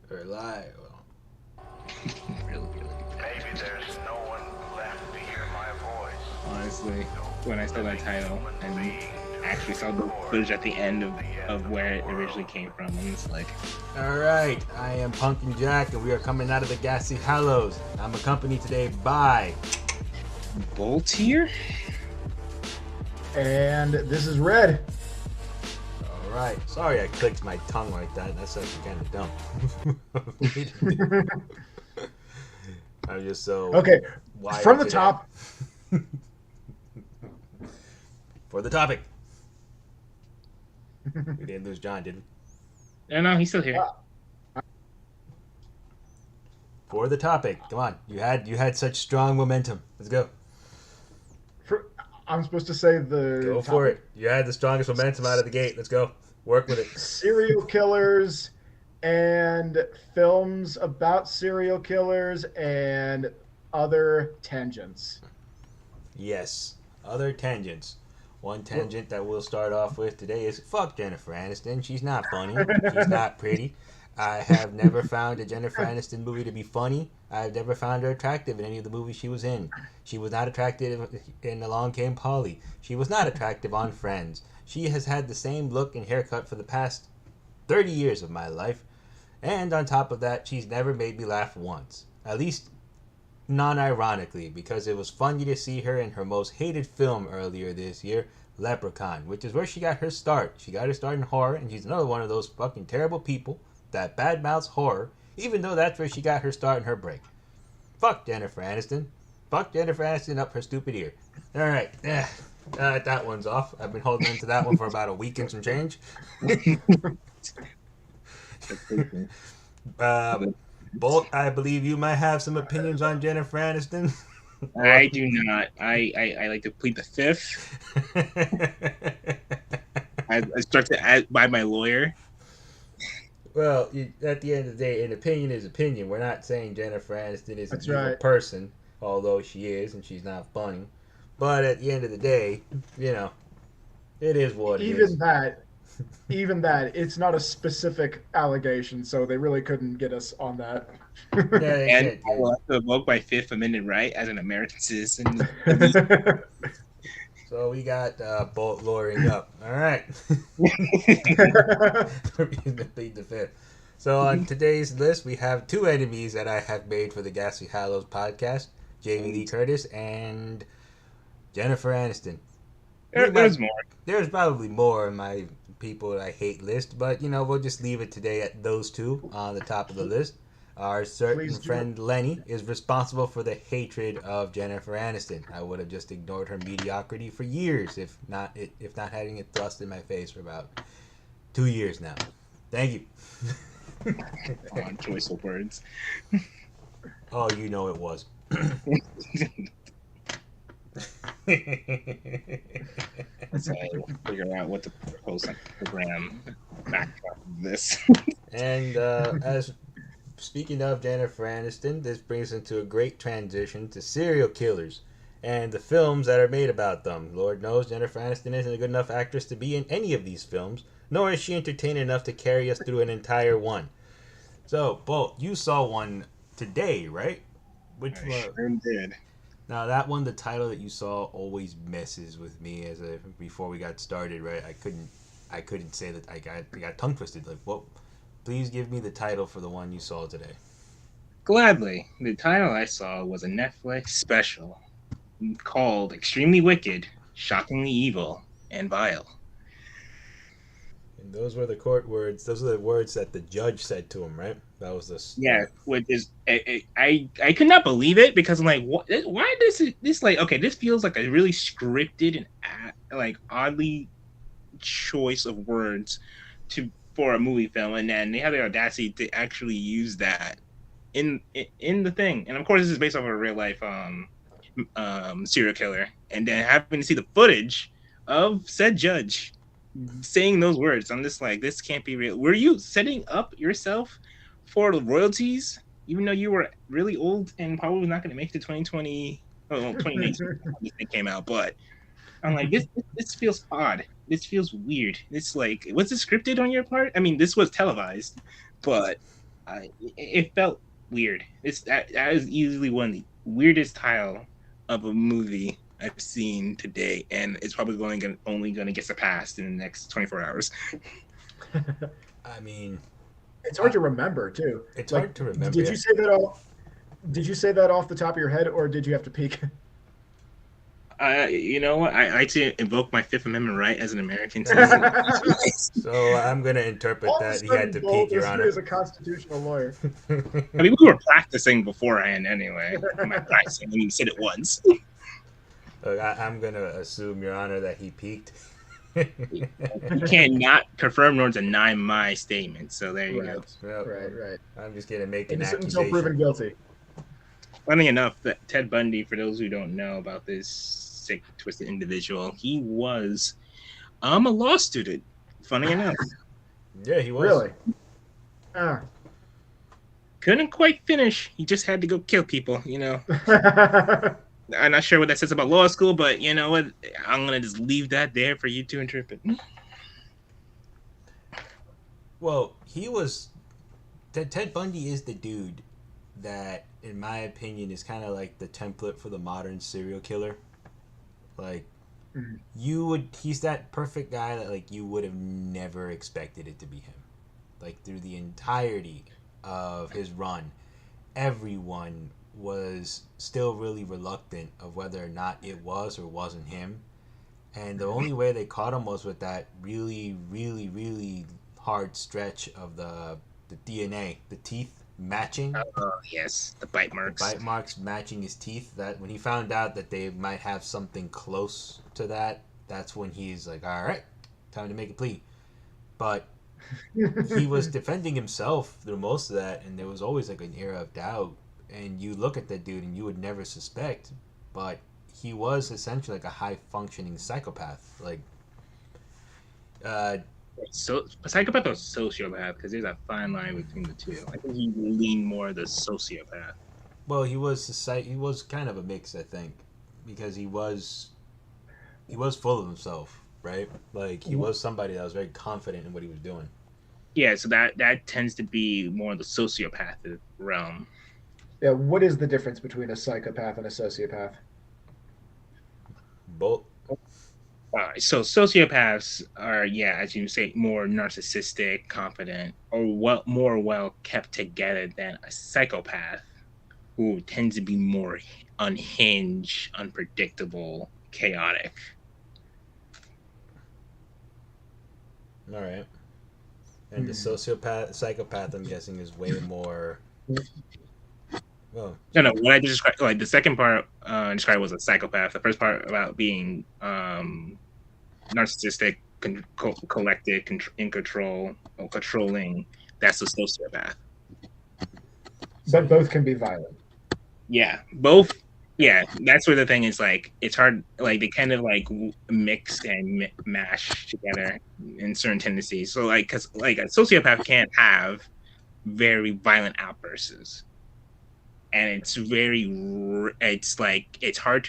We're live. Really. Maybe there's no one left to hear my voice. Honestly, when I saw that title and actually saw the footage at the end of where it originally came from, I'm just like, All right, I am Pumpkin Jack, and we are coming out of the Ghastly Hallows. I'm accompanied today by Bolt here? And this is Red. All right. Sorry, I clicked my tongue like that. That's actually kind of dumb. I'm just so Okay, wired from the today. top. For the topic. We didn't lose John, did we? No, he's still here. For the topic. Come on. You had such strong momentum. Let's go. I'm supposed to say the Go for it. You had the strongest momentum out of the gate. Let's go. Work with it. Serial killers and films about serial killers and other tangents. Yes. Other tangents. One tangent that we'll start off with today is fuck Jennifer Aniston. She's not funny. She's not pretty. I have never found a Jennifer Aniston movie to be funny. I've never found her attractive in any of the movies she was in. She was not attractive in Along Came Polly. She was not attractive on Friends. She has had the same look and haircut for the past 30 years of my life. And on top of that, she's never made me laugh once. At least non-ironically, because it was funny to see her in her most hated film earlier this year, Leprechaun, which is where she got her start. She got her start in horror, and she's another one of those fucking terrible people that badmouths horror, even though that's where she got her start and her break. Fuck Jennifer Aniston. Fuck Jennifer Aniston up her stupid ear. Alright, that one's off. I've been holding into that one for about a week and some change. Bolt, I believe you might have some opinions on Jennifer Aniston. I do not. I like to plead the fifth. I instructed by my lawyer. Well, at the end of the day, an opinion is opinion. We're not saying Jennifer Aniston is an evil right. person, although she is, and she's not funny. But at the end of the day, it is what it is. Even that, it's not a specific allegation, so they really couldn't get us on that. Yeah, And I will have to invoke my Fifth Amendment right as an American citizen. So we got Bolt lawyering up. All right. Plead the fifth. So on today's list, we have two enemies that I have made for the Ghastly Hallows podcast: Jamie Lee Curtis and Jennifer Aniston. There's more. There's probably more in my people that I hate list, but we'll just leave it today at those two on the top of the list. Our certain friend Lenny is responsible for the hatred of Jennifer Aniston. I would have just ignored her mediocrity for years, if not having it thrust in my face for about 2 years now. Thank you. On choice of words. Oh, you know it was. So figure out what to post on Instagram backdrop of this. And as speaking of Jennifer Aniston, this brings into a great transition to serial killers and the films that are made about them. Lord knows Jennifer Aniston isn't a good enough actress to be in any of these films, nor is she entertaining enough to carry us through an entire one. So, Bolt, you saw one today, right? Which I one? sure did. Now that one, the title that you saw always messes with me. Before we got started, right? I couldn't say that. I got tongue twisted. Like, what? Please give me the title for the one you saw today. Gladly. The title I saw was a Netflix special called Extremely Wicked, Shockingly Evil, and Vile. And those were the court words. Those are the words that the judge said to him, right? That was the... Yeah, which is I could not believe it because I'm like, what? Why does this like? Okay, this feels like a really scripted and like oddly choice of words for a movie film, and then they have the audacity to actually use that in the thing. And of course, this is based off of a real life serial killer, and then having to see the footage of said judge saying those words. I'm just like, this can't be real. Were you setting up yourself for the royalties, even though you were really old and probably not going to make the 2020, 2019 it came out? But I'm like, this feels odd. This feels weird. It's like, was it scripted on your part? I mean, this was televised, but it felt weird. That is easily one of the weirdest title of a movie I've seen today, and it's probably only going to get surpassed in the next 24 hours. I mean, It's hard to remember too. it's Like, hard to remember. did you say that all? Did you say that off the top of your head, or did you have to peek? You know what? I like to invoke my Fifth Amendment right as an American citizen. So I'm gonna interpret All of a that he had to sudden, peek, Bolt Your is here Honor. as a constitutional lawyer. I mean, we were practicing beforehand anyway. I'm not practicing. I mean, you said it once. Look, I'm gonna assume, Your Honor, that he peeked. You cannot confirm nor deny my statement. So there you go. Well, Right. I'm just gonna make an Innocent until accusation. proven guilty. Funny enough, that Ted Bundy, for those who don't know about this sick, twisted individual, he was a law student. Funny enough, Yeah, he was. Really? Ah. couldn't quite finish. He just had to go kill people. You know, I'm not sure what that says about law school, but you know what? I'm gonna just leave that there for you to interpret. Well, he was. Ted Bundy is the dude that, in my opinion, is kind of like the template for the modern serial killer. Like, he's that perfect guy that, like, you would have never expected it to be him. Like, through the entirety of his run, everyone was still really reluctant of whether or not it was or wasn't him. And the only way they caught him was with that really, really, really hard stretch of the DNA, the teeth matching. Oh yes, the bite marks. The bite marks matching his teeth. That when he found out that they might have something close to that, that's when he's like, all right, time to make a plea. But he was defending himself through most of that, and there was always like an era of doubt. And you look at that dude, and you would never suspect, but he was essentially like a high functioning psychopath. Like, So psychopath or sociopath, because there's a fine line between the two. I think he leaned more the sociopath. well, he was kind of a mix, I think, because he was full of himself, right? Like, he was somebody that was very confident in what he was doing. Yeah, so that tends to be more the sociopathic realm. Yeah, what is the difference between a psychopath and a sociopath? Both. So sociopaths are, yeah, as you say, more narcissistic, confident, or more well kept together than a psychopath, who tends to be more unhinged, unpredictable, chaotic. All right. And the psychopath, I'm guessing, is way more. Well, No, what I just described, like the second part described was a psychopath. The first part about being narcissistic, collected, in control, or controlling, that's a sociopath. But both can be violent. Yeah, both. Yeah, that's where the thing is. Like, it's hard. Like, they kind of like mix and mash together in certain tendencies. So, like, because like a sociopath can't have very violent outbursts, and it's hard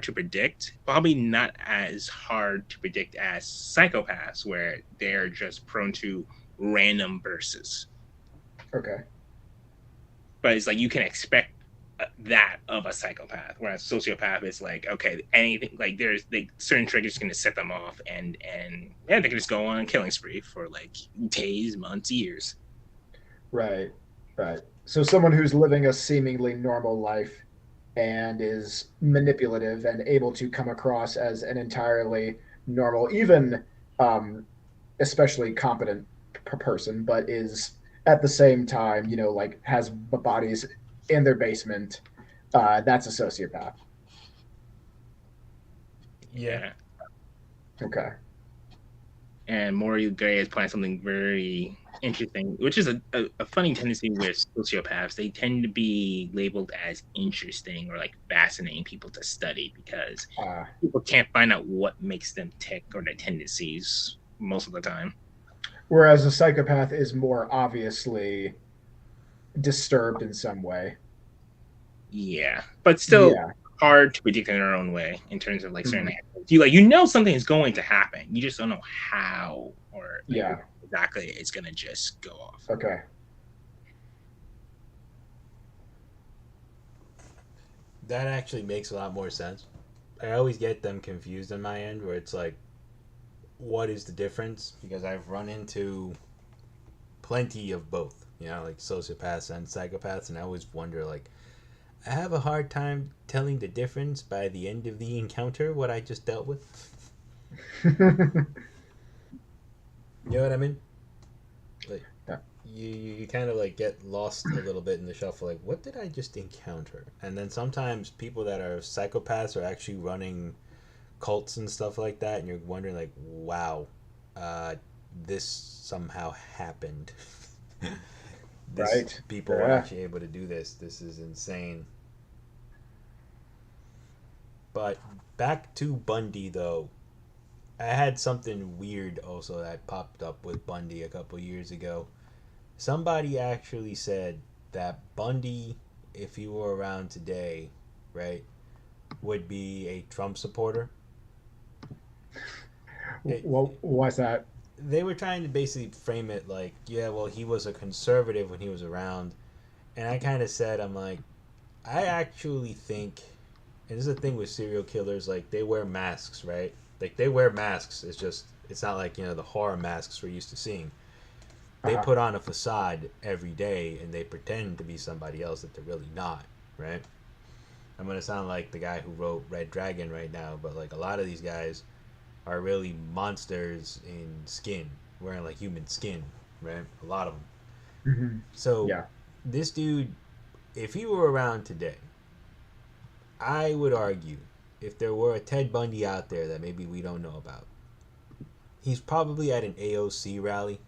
to predict. Probably not as hard to predict as psychopaths, where they're just prone to random bursts. Okay. But it's like you can expect that of a psychopath, whereas sociopath is like, okay, anything, like there's certain triggers going to set them off, and yeah, they can just go on a killing spree for like days, months, years. Right. So someone who's living a seemingly normal life and is manipulative and able to come across as an entirely normal, even especially competent person, but is at the same time, like has bodies in their basement, that's a sociopath. Yeah. Okay. And Maury Gray has planned something very interesting, which is a funny tendency with sociopaths. They tend to be labeled as interesting or like fascinating people to study, because people can't find out what makes them tick or their tendencies most of the time. Whereas a psychopath is more obviously disturbed in some way. Yeah, but still hard to predict in their own way in terms of like certain you know something is going to happen. You just don't know how or exactly it's gonna just go off. Okay. That actually makes a lot more sense. I always get them confused on my end, where it's like, what is the difference? Because I've run into plenty of both, like sociopaths and psychopaths, and I always wonder, like, I have a hard time telling the difference by the end of the encounter, what I just dealt with. You know what I mean? Like, Yeah. you kind of like get lost a little bit in the shuffle. Like, what did I just encounter? And then sometimes people that are psychopaths are actually running cults and stuff like that, and you're wondering, like, wow, uh, this somehow happened. This Right. people were Yeah. actually able to do this. This is insane. But back to Bundy, though. I had something weird also that popped up with Bundy a couple years ago. Somebody actually said that Bundy, if he were around today, right, would be a Trump supporter. It, What's that? they were trying to basically frame it like, yeah, well, he was a conservative when he was around. And I kind of said, I'm like, I actually think, and this is the thing with serial killers, like, they wear masks, right? Like, they wear masks. It's just, it's not like, the horror masks we're used to seeing. They Uh-huh. put on a facade every day and they pretend to be somebody else that they're really not, right? I'm going to sound like the guy who wrote Red Dragon right now, but like a lot of these guys are really monsters in skin, wearing like human skin, right? A lot of them. Hmm. So Yeah. this dude, if he were around today, I would argue if there were a Ted Bundy out there that maybe we don't know about, he's probably at an AOC rally.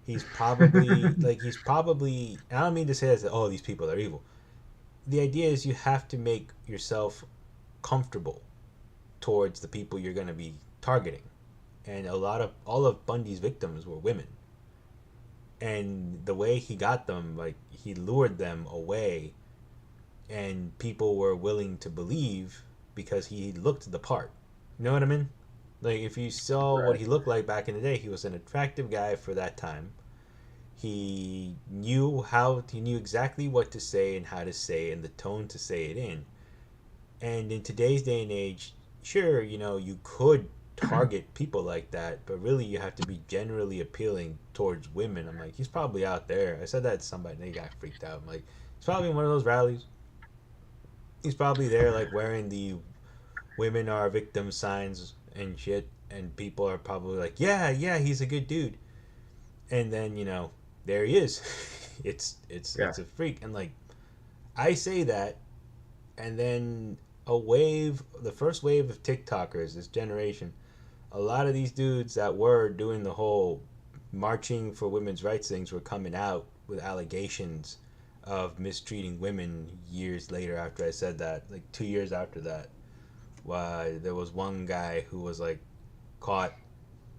He's probably I don't mean to say that, oh, these people are evil. The idea is you have to make yourself comfortable towards the people you're going to be targeting. And all of Bundy's victims were women. And the way he got them, like, he lured them away, and people were willing to believe because he looked the part. You know what I mean? Like, if you saw what Right. he looked like back in the day, he was an attractive guy for that time. He knew exactly what to say and how to say and the tone to say it in. And in today's day and age, sure, you could target people like that, but really you have to be generally appealing towards women. I'm like, he's probably out there. I said that to somebody and they got freaked out. I'm like, he's probably in one of those rallies. He's probably there like wearing the women are victim signs and shit, and people are probably like, yeah, yeah, he's a good dude. And then, there he is. Yeah. It's a freak. And like, I say that, and then the first wave of TikTokers this generation, a lot of these dudes that were doing the whole marching for women's rights things were coming out with allegations of mistreating women years later after I said that, like 2 years after that. Why there was one guy who was like caught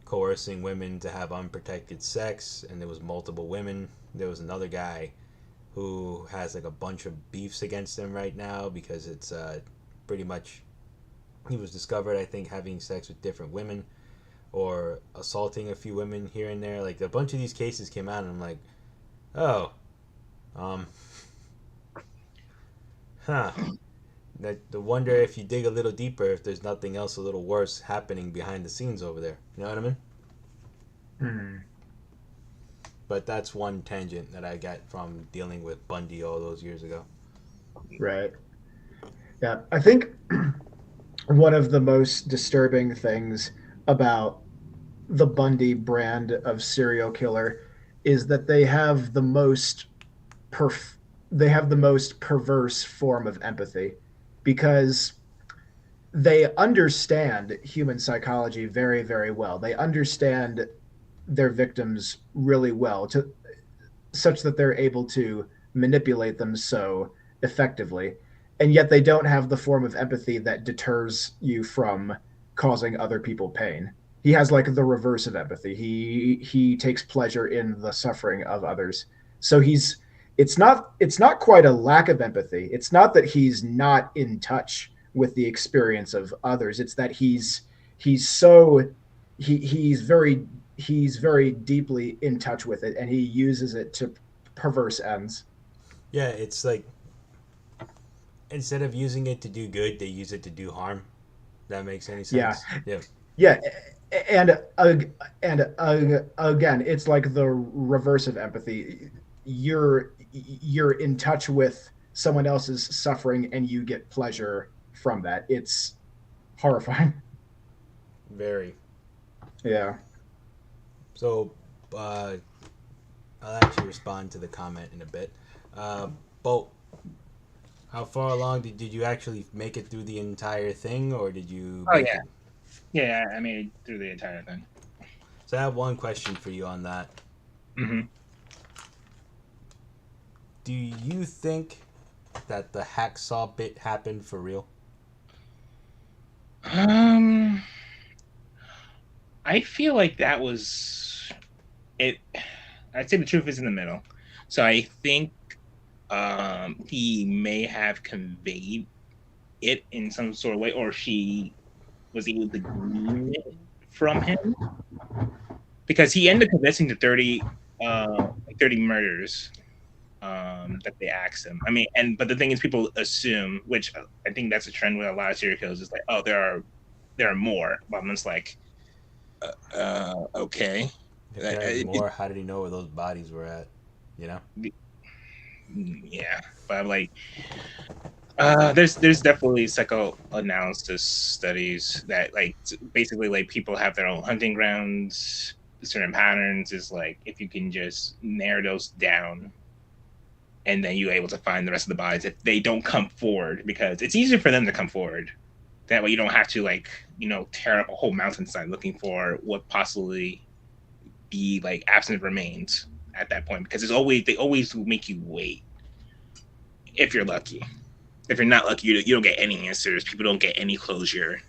coercing women to have unprotected sex, and there was multiple women. There was another guy who has like a bunch of beefs against him right now because it's pretty much he was discovered, I think, having sex with different women or assaulting a few women here and there. Like a bunch of these cases came out, and I'm like, oh, um, huh. That the wonder if you dig a little deeper, if there's nothing else a little worse happening behind the scenes over there. You know what I mean? Hmm. But that's one tangent that I got from dealing with Bundy all those years ago. Right. Yeah. I think one of the most disturbing things about the Bundy brand of serial killer is that perf- they have the most perverse form of empathy because they understand human psychology very, very well. They understand their victims really well, to such that they're able to manipulate them so effectively. And yet they don't have the form of empathy that deters you from causing other people pain. He has like the reverse of empathy. He takes pleasure in the suffering of others. So it's not quite a lack of empathy. It's not that he's not in touch with the experience of others. It's that he's so he's very deeply in touch with it, and he uses it to perverse ends. Yeah, it's like Instead of using it to do good, they use it to do harm. That makes any Yeah, sense? Yeah. yeah, and again, it's like the reverse of empathy. You're in touch with someone else's suffering, and you get pleasure from that. It's horrifying. Very. Yeah. So, uh, I'll actually respond to the comment in a bit. Bolt, how far along did you actually make it through the entire thing, or did you Oh make yeah, it? yeah. I made it through the entire thing. So I have one question for you on that. Hmm. Do you think that the hacksaw bit happened for real? Um, I feel like that was it. I'd say the truth is in the middle. So I think he may have conveyed it in some sort of way, or she was able to glean it from him because he ended up confessing to 30 murders that they asked him. I mean, but the thing is, people assume, which I think that's a trend with a lot of serial killers, is like, oh, there are more. But I'm just like, okay, If there was more, how did he know where those bodies were at? You know? yeah. But I'm like, there's definitely psychoanalysis studies that like basically like people have their own hunting grounds. Certain patterns is like if you can just narrow those down, and then you're able to find the rest of the bodies if they don't come forward, because it's easier for them to come forward. That way you don't have to like tear up a whole mountainside looking for what possibly be like absent remains at that point, because they always make you wait if you're lucky. If you're not lucky, you don't get any answers. People don't get any closure.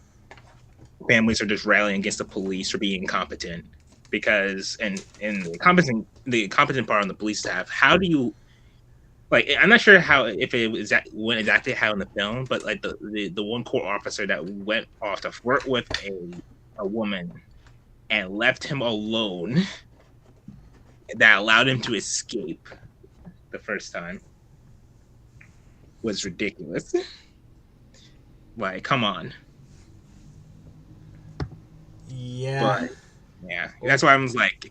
Families are just rallying against the police for being incompetent. Because and the competent part on the police staff, how do you like? I'm not sure how if it was went exactly how in the film, but like the one court officer that went off to flirt with a woman and left him alone, that allowed him to escape the first time, was ridiculous. Like, come on. Yeah. But yeah, that's why I was like,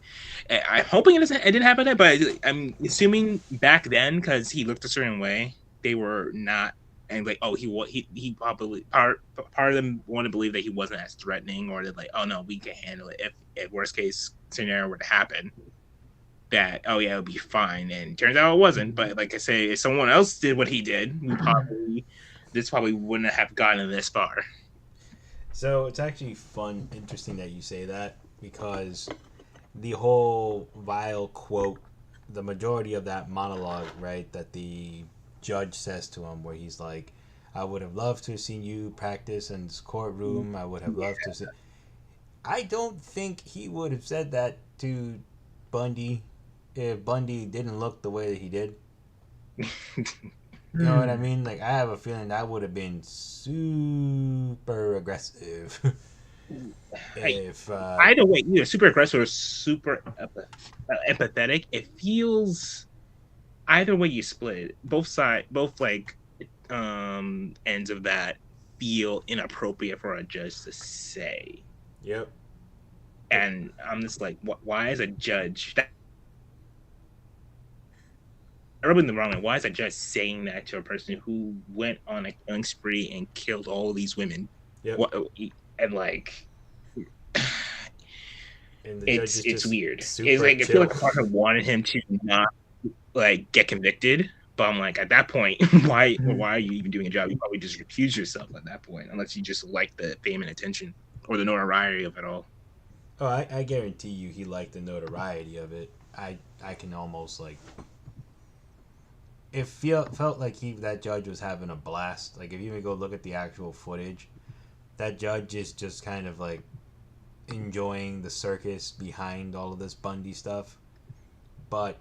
I'm hoping it didn't happen, but I'm assuming back then because he looked a certain way, they were not, and like, oh, he probably part of them want to believe that he wasn't as threatening, or that like, oh no, we can handle it if worst case scenario were to happen. That oh yeah, it'll be fine, and turns out it wasn't. But like I say, if someone else did what he did, this probably wouldn't have gotten this far. So it's actually interesting that you say that, because the whole vile quote, the majority of that monologue, right, that the judge says to him, where he's like, I would have loved to have seen you practice in this courtroom. I would have loved to see. I don't think he would have said that to Bundy if Bundy didn't look the way that he did. You know what I mean? Like, I have a feeling that would have been super aggressive. If either way, either super aggressive or super empathetic, it feels either way you split it. Both like ends of that feel inappropriate for a judge to say. Yep. And I'm just like, why is a judge that? I rubbing the wrong way. Why is a judge saying that to a person who went on a killing spree and killed all these women? Yep. And like, and it's weird. It's chill. like I feel like the partner wanted him to not like get convicted, but I'm like, at that point, why are you even doing a job? You probably just recuse yourself at that point, unless you just like the fame and attention or the notoriety of it all. Oh, I guarantee you, he liked the notoriety of it. I can almost like. It felt like that judge was having a blast. Like, if you even go look at the actual footage, that judge is just kind of like enjoying the circus behind all of this Bundy stuff. But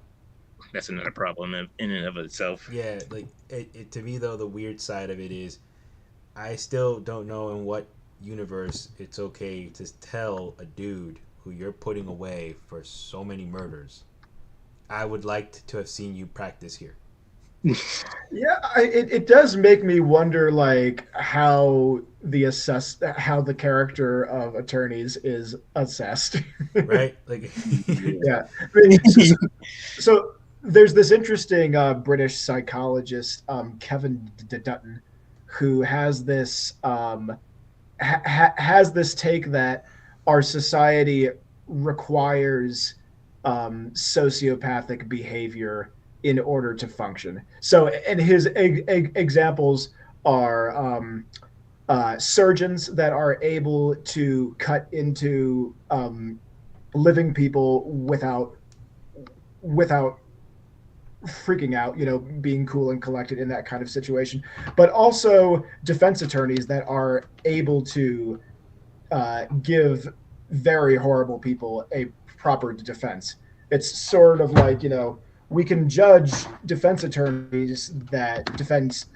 that's another problem in and of itself. Yeah, like it to me though, the weird side of it is, I still don't know in what universe it's okay to tell a dude who you're putting away for so many murders, I would like to have seen you practice here. Yeah, it does make me wonder, like how the character of attorneys is assessed. Right? Like, Yeah, I mean, so there's this interesting British psychologist, Kevin Dutton, who has this has this take that our society requires sociopathic behavior in order to function. So, and his examples are surgeons that are able to cut into living people without freaking out, being cool and collected in that kind of situation, but also defense attorneys that are able to give very horrible people a proper defense. It's sort of like, we can judge defense attorneys that defend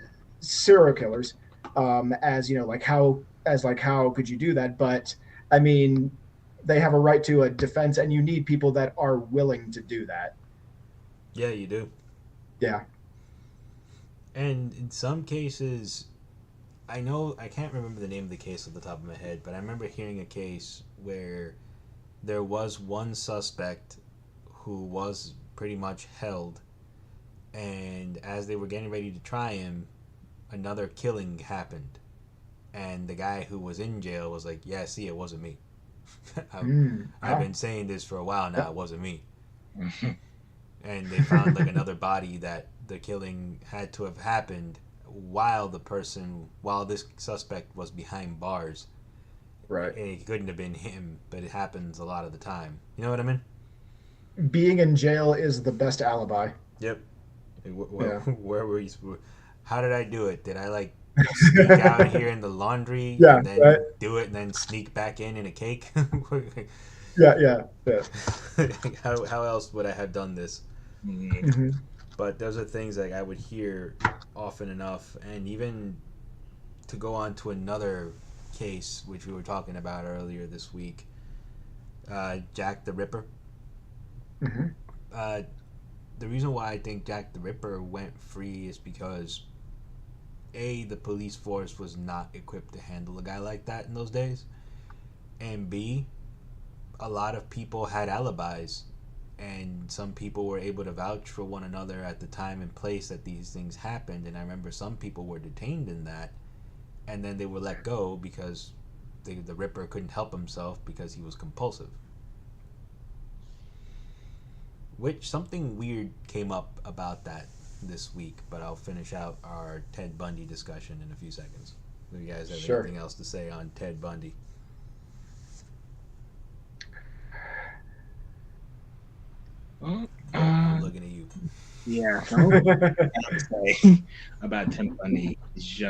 serial killers as, how could you do that? But I mean, they have a right to a defense, and you need people that are willing to do that. yeah, you do. Yeah. And in some cases, I know I can't remember the name of the case off the top of my head, but I remember hearing a case where there was one suspect who was pretty much held, and as they were getting ready to try him, another killing happened, and the guy who was in jail was like, "Yeah, see, it wasn't me. I've been saying this for a while now. It wasn't me." And they found like another body that the killing had to have happened while this suspect was behind bars. Right. And it couldn't have been him, but it happens a lot of the time. You know what I mean? Being in jail is the best alibi. Yep. Yeah. Where were you? How did I do it? Did I like sneak out here in the laundry Yeah, and then right. do it and then sneak back in a cake? Yeah. How else would I have done this? Mm-hmm. But those are things like I would hear often enough, and even to go on to another case which we were talking about earlier this week, Jack the Ripper. Mm-hmm. The reason why I think Jack the Ripper went free is because A, the police force was not equipped to handle a guy like that in those days, and B, a lot of people had alibis, and some people were able to vouch for one another at the time and place that these things happened. And I remember some people were detained in that, and then they were let go because the Ripper couldn't help himself because he was compulsive. Which something weird came up about that this week, but I'll finish out our Ted Bundy discussion in a few seconds. Do you guys have Sure. anything else to say on Ted Bundy? I'm looking at you. Yeah, so what I have to say about Tim Bundy is,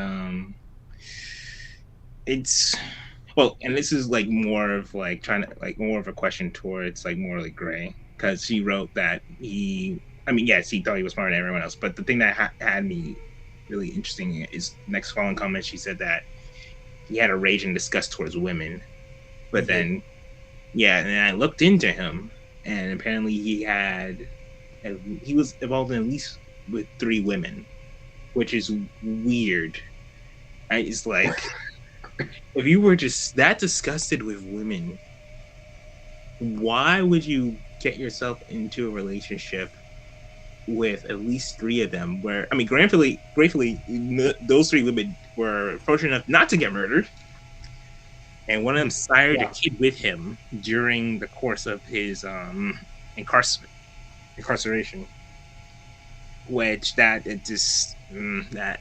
it's well, and this is like more of like trying to like more of a question towards like more like Gray, because she wrote that yes, he thought he was smarter than everyone else, but the thing that had me really interesting is next following comment. She said that he had a rage and disgust towards women, but then and I looked into him, and apparently he was involved in at least with 3 women, which is weird. It's like, if you were just that disgusted with women, why would you get yourself into a relationship with at least 3 of them? Where, I mean, gratefully, those 3 women were fortunate enough not to get murdered, and one of them sired a kid with him during the course of his incarceration, which that it just that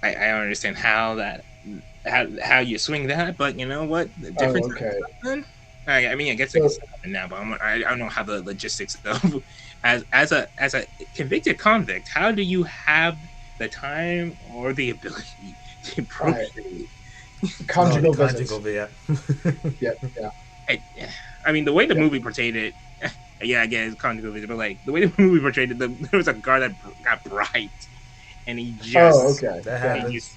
I don't understand how you swing that, but you know what, the difference. Oh, okay. I mean, I guess it can happen now, but I don't know how the logistics of as a convicted convict, how do you have the time or the ability to procreate? Conjugal visits. Yeah. I mean, the way the movie portrayed it, again, it's conjugal visit, but like the way the movie portrayed it, there was a guard that got bribed, and he just That happens.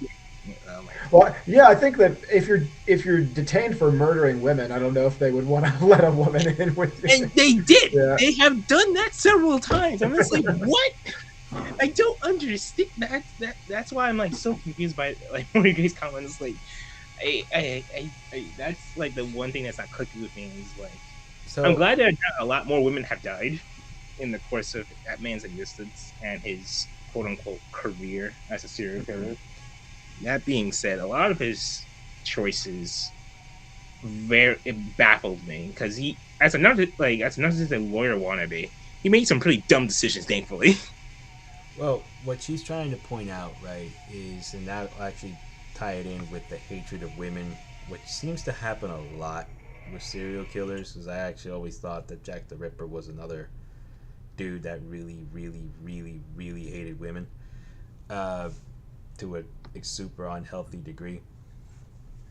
Well, yeah, I think that if you're detained for murdering women, I don't know if they would want to let a woman in with you. And they did. Yeah. They have done that several times. I'm just like, what? I don't understand. That's why I'm like so confused by like one of Grace's comments. Like, that's like the one thing that's not clicking with me is like, I'm So glad that a lot more women have died in the course of that man's existence and his quote unquote career as a serial killer. That being said, a lot of his choices it baffled me because he, as a narcissistic lawyer wannabe, he made some pretty dumb decisions. Thankfully, well, what she's trying to point out, right, is, and that will actually tie it in with the hatred of women, which seems to happen a lot with serial killers. Because I actually always thought that Jack the Ripper was another dude that really, really, really, really hated women uh, to a super unhealthy degree.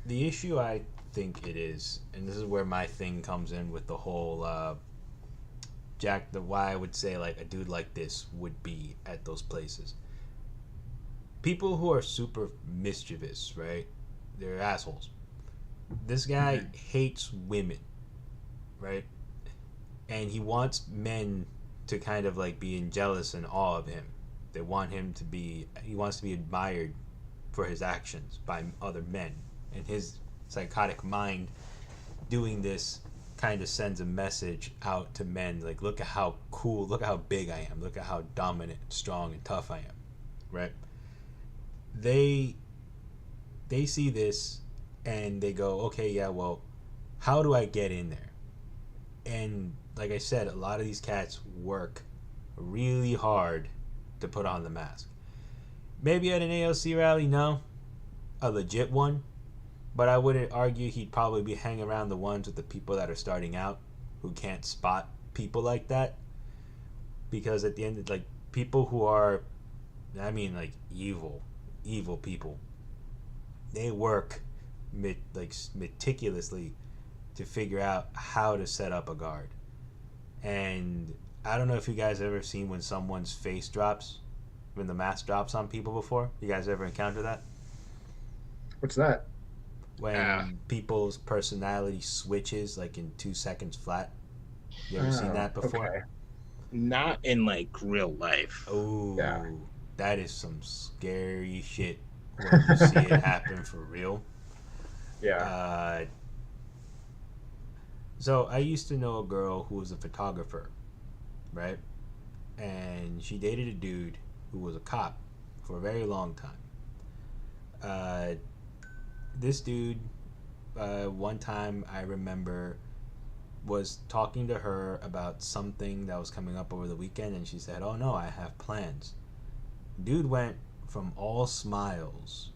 The issue I think it is, and this is where my thing comes in with the whole Jack, the why I would say like a dude like this would be at those places. People who are super mischievous, right? They're assholes. This guy hates women, right? And he wants men to kind of like be in jealous and awe of him. They want him to be. He wants to be admired for his actions by other men. And his psychotic mind doing this kind of sends a message out to men like, look at how cool, look at how big I am, look at how dominant, strong, and tough I am, right? They see this and they go, okay, yeah, well, how do I get in there? And like I said, a lot of these cats work really hard to put on the mask. Maybe at an AOC rally, no, a legit one, but I wouldn't argue he'd probably be hanging around the ones with the people that are starting out who can't spot people like that. Because at the end, like, people who are, I mean, like, evil people, they work meticulously to figure out how to set up a guard. And I don't know if you guys have ever seen when someone's face drops, when the mask drops on people before. You guys ever encounter that? What's that? When people's personality switches like in 2 seconds flat. You ever seen that before? Okay. not in like real life. Oh, Yeah. that is some scary shit when you see it happen for real. Yeah. So I used to know a girl who was a photographer, right? And she dated a dude who was a cop for a very long time. This dude, one time I remember, was talking to her about something that was coming up over the weekend, and she said, "Oh no, I have plans." Dude went from all smiles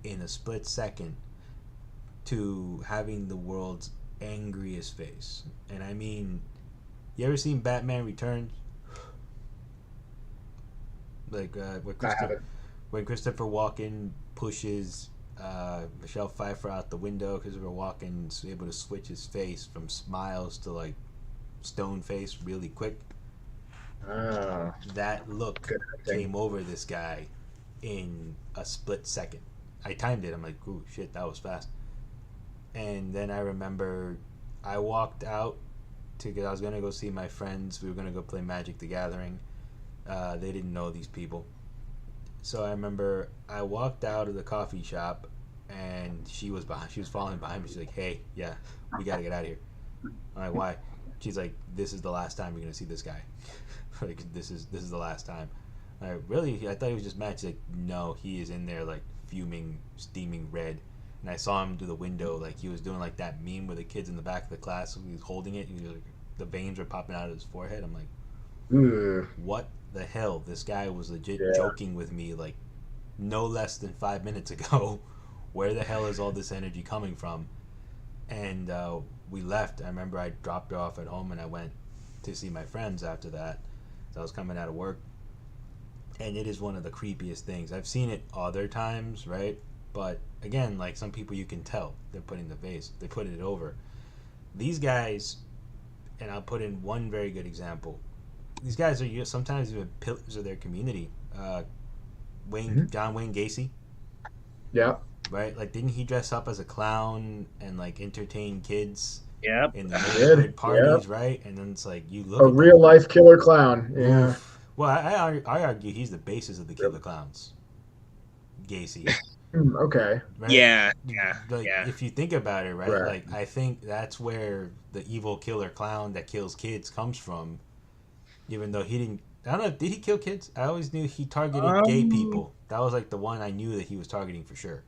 in a split second to having the world's angriest face. And I mean, you ever seen Batman Returns? Like when Christopher Walken pushes Michelle Pfeiffer out the window, Christopher Walken's able to switch his face from smiles to like stone face really quick. Oh, That look good acting. came over this guy in a split second. I timed it. I'm like, ooh, shit, that was fast. And then I remember I walked out because I was gonna go see my friends. We were gonna go play Magic the Gathering. They didn't know these people, so I remember I walked out of the coffee shop, and she was behind. She was following behind me. She's like, "Hey, yeah, we gotta get out of here." I'm like, "Why?" She's like, "This is the last time you're gonna see this guy. Like, this is the last time." I'm like, really? I thought he was just mad. She's like, "No, he is in there like fuming, steaming red." And I saw him through the window, like he was doing like that meme where the kids in the back of the class, he was holding it, and he was, like, the veins were popping out of his forehead. I'm like, Ooh. what the hell? This guy was legit Yeah. joking with me like no less than 5 minutes ago. Where the hell is all this energy coming from? And we left. I remember I dropped her off at home, and I went to see my friends after that. So I was coming out of work, and it is one of the creepiest things. I've seen it other times, right? But again, like some people, you can tell they're putting the face, they put it over. These guys, and I'll put in one very good example. These guys are sometimes even pillars of their community. John Wayne Gacy, Yeah. right? Like, didn't he dress up as a clown and like entertain kids Yep. in the neighborhood parties, right? And then it's like you look A at real them, life killer clown. Yeah. oof, Well, I argue he's the basis of the Killer Clowns. Gacy, Okay. right? Yeah, Like yeah. if you think about it, right? Right. Like I think that's where the evil killer clown that kills kids comes from. Even though he didn't, I don't know. Did he kill kids? I always knew he targeted gay Um, people. That was like the one I knew that he was targeting for sure.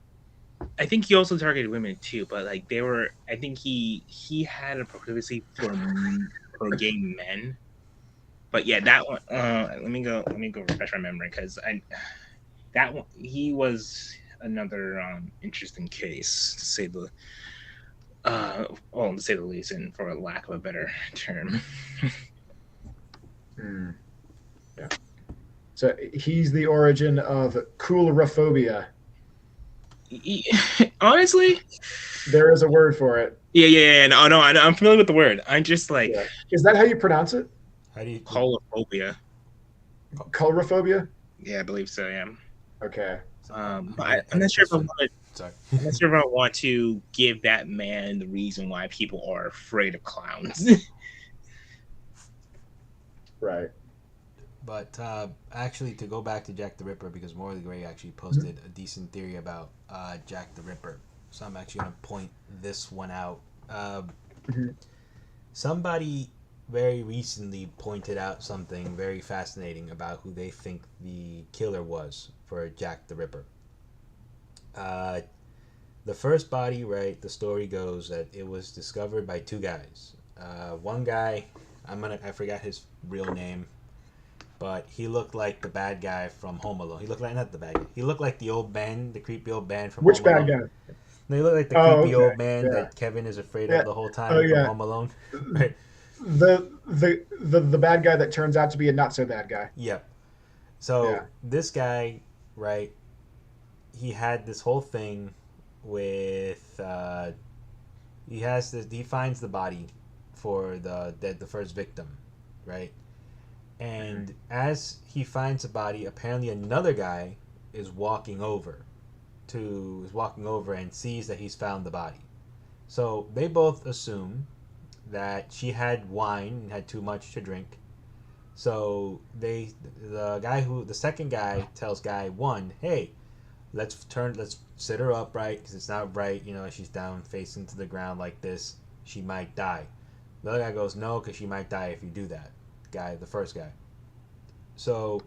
I think he also targeted women too, but like they were. I think he had a proclivity for gay men. But yeah, that one. Let me go. Let me go refresh my memory because I that one he was another interesting case to say the well to say the least, and for a lack of a better term. Hmm. Yeah. So he's the origin of coulrophobia. Honestly, There is a word for it. yeah. No, no, I'm familiar with the word. I'm just like Yeah. Is that how you pronounce it? How do you? holophobia. Coulrophobia? Yeah, I believe so. Yeah. Okay. But I'm not Edit sure this if I one. want to. Sorry. I'm not sure if I want to give that man the reason why people are afraid of clowns. Right. But actually, to go back to Jack the Ripper, because Morley Gray actually posted a decent theory about Jack the Ripper. So I'm actually going to point this one out. Mhm. Somebody very recently pointed out something very fascinating about who they think the killer was for Jack the Ripper. Uh, the first body, right? The story goes that it was discovered by two guys. One guy, I forgot his real name, but he looked like the bad guy from Home Alone. He looked like not the bad guy. He looked like the old man, the creepy old man from Which Home bad Alone. guy? No, he looked like the Oh, creepy okay. old man Yeah. that Kevin is afraid Yeah. of the whole Oh, time from yeah. Home Alone. Right? The bad guy that turns out to be a not so bad guy. Yep. So Yeah. this guy, right? He had this whole thing with he has this. He finds the body for the first victim, right? And as he finds the body, apparently another guy is walking over and sees that he's found the body. So they both assume that she had wine and had too much to drink. So the second guy tells guy one, hey, let's sit her upright because it's not right, she's down facing to the ground like this, she might die. The other guy goes, no, because she might die if you do that. The first guy. So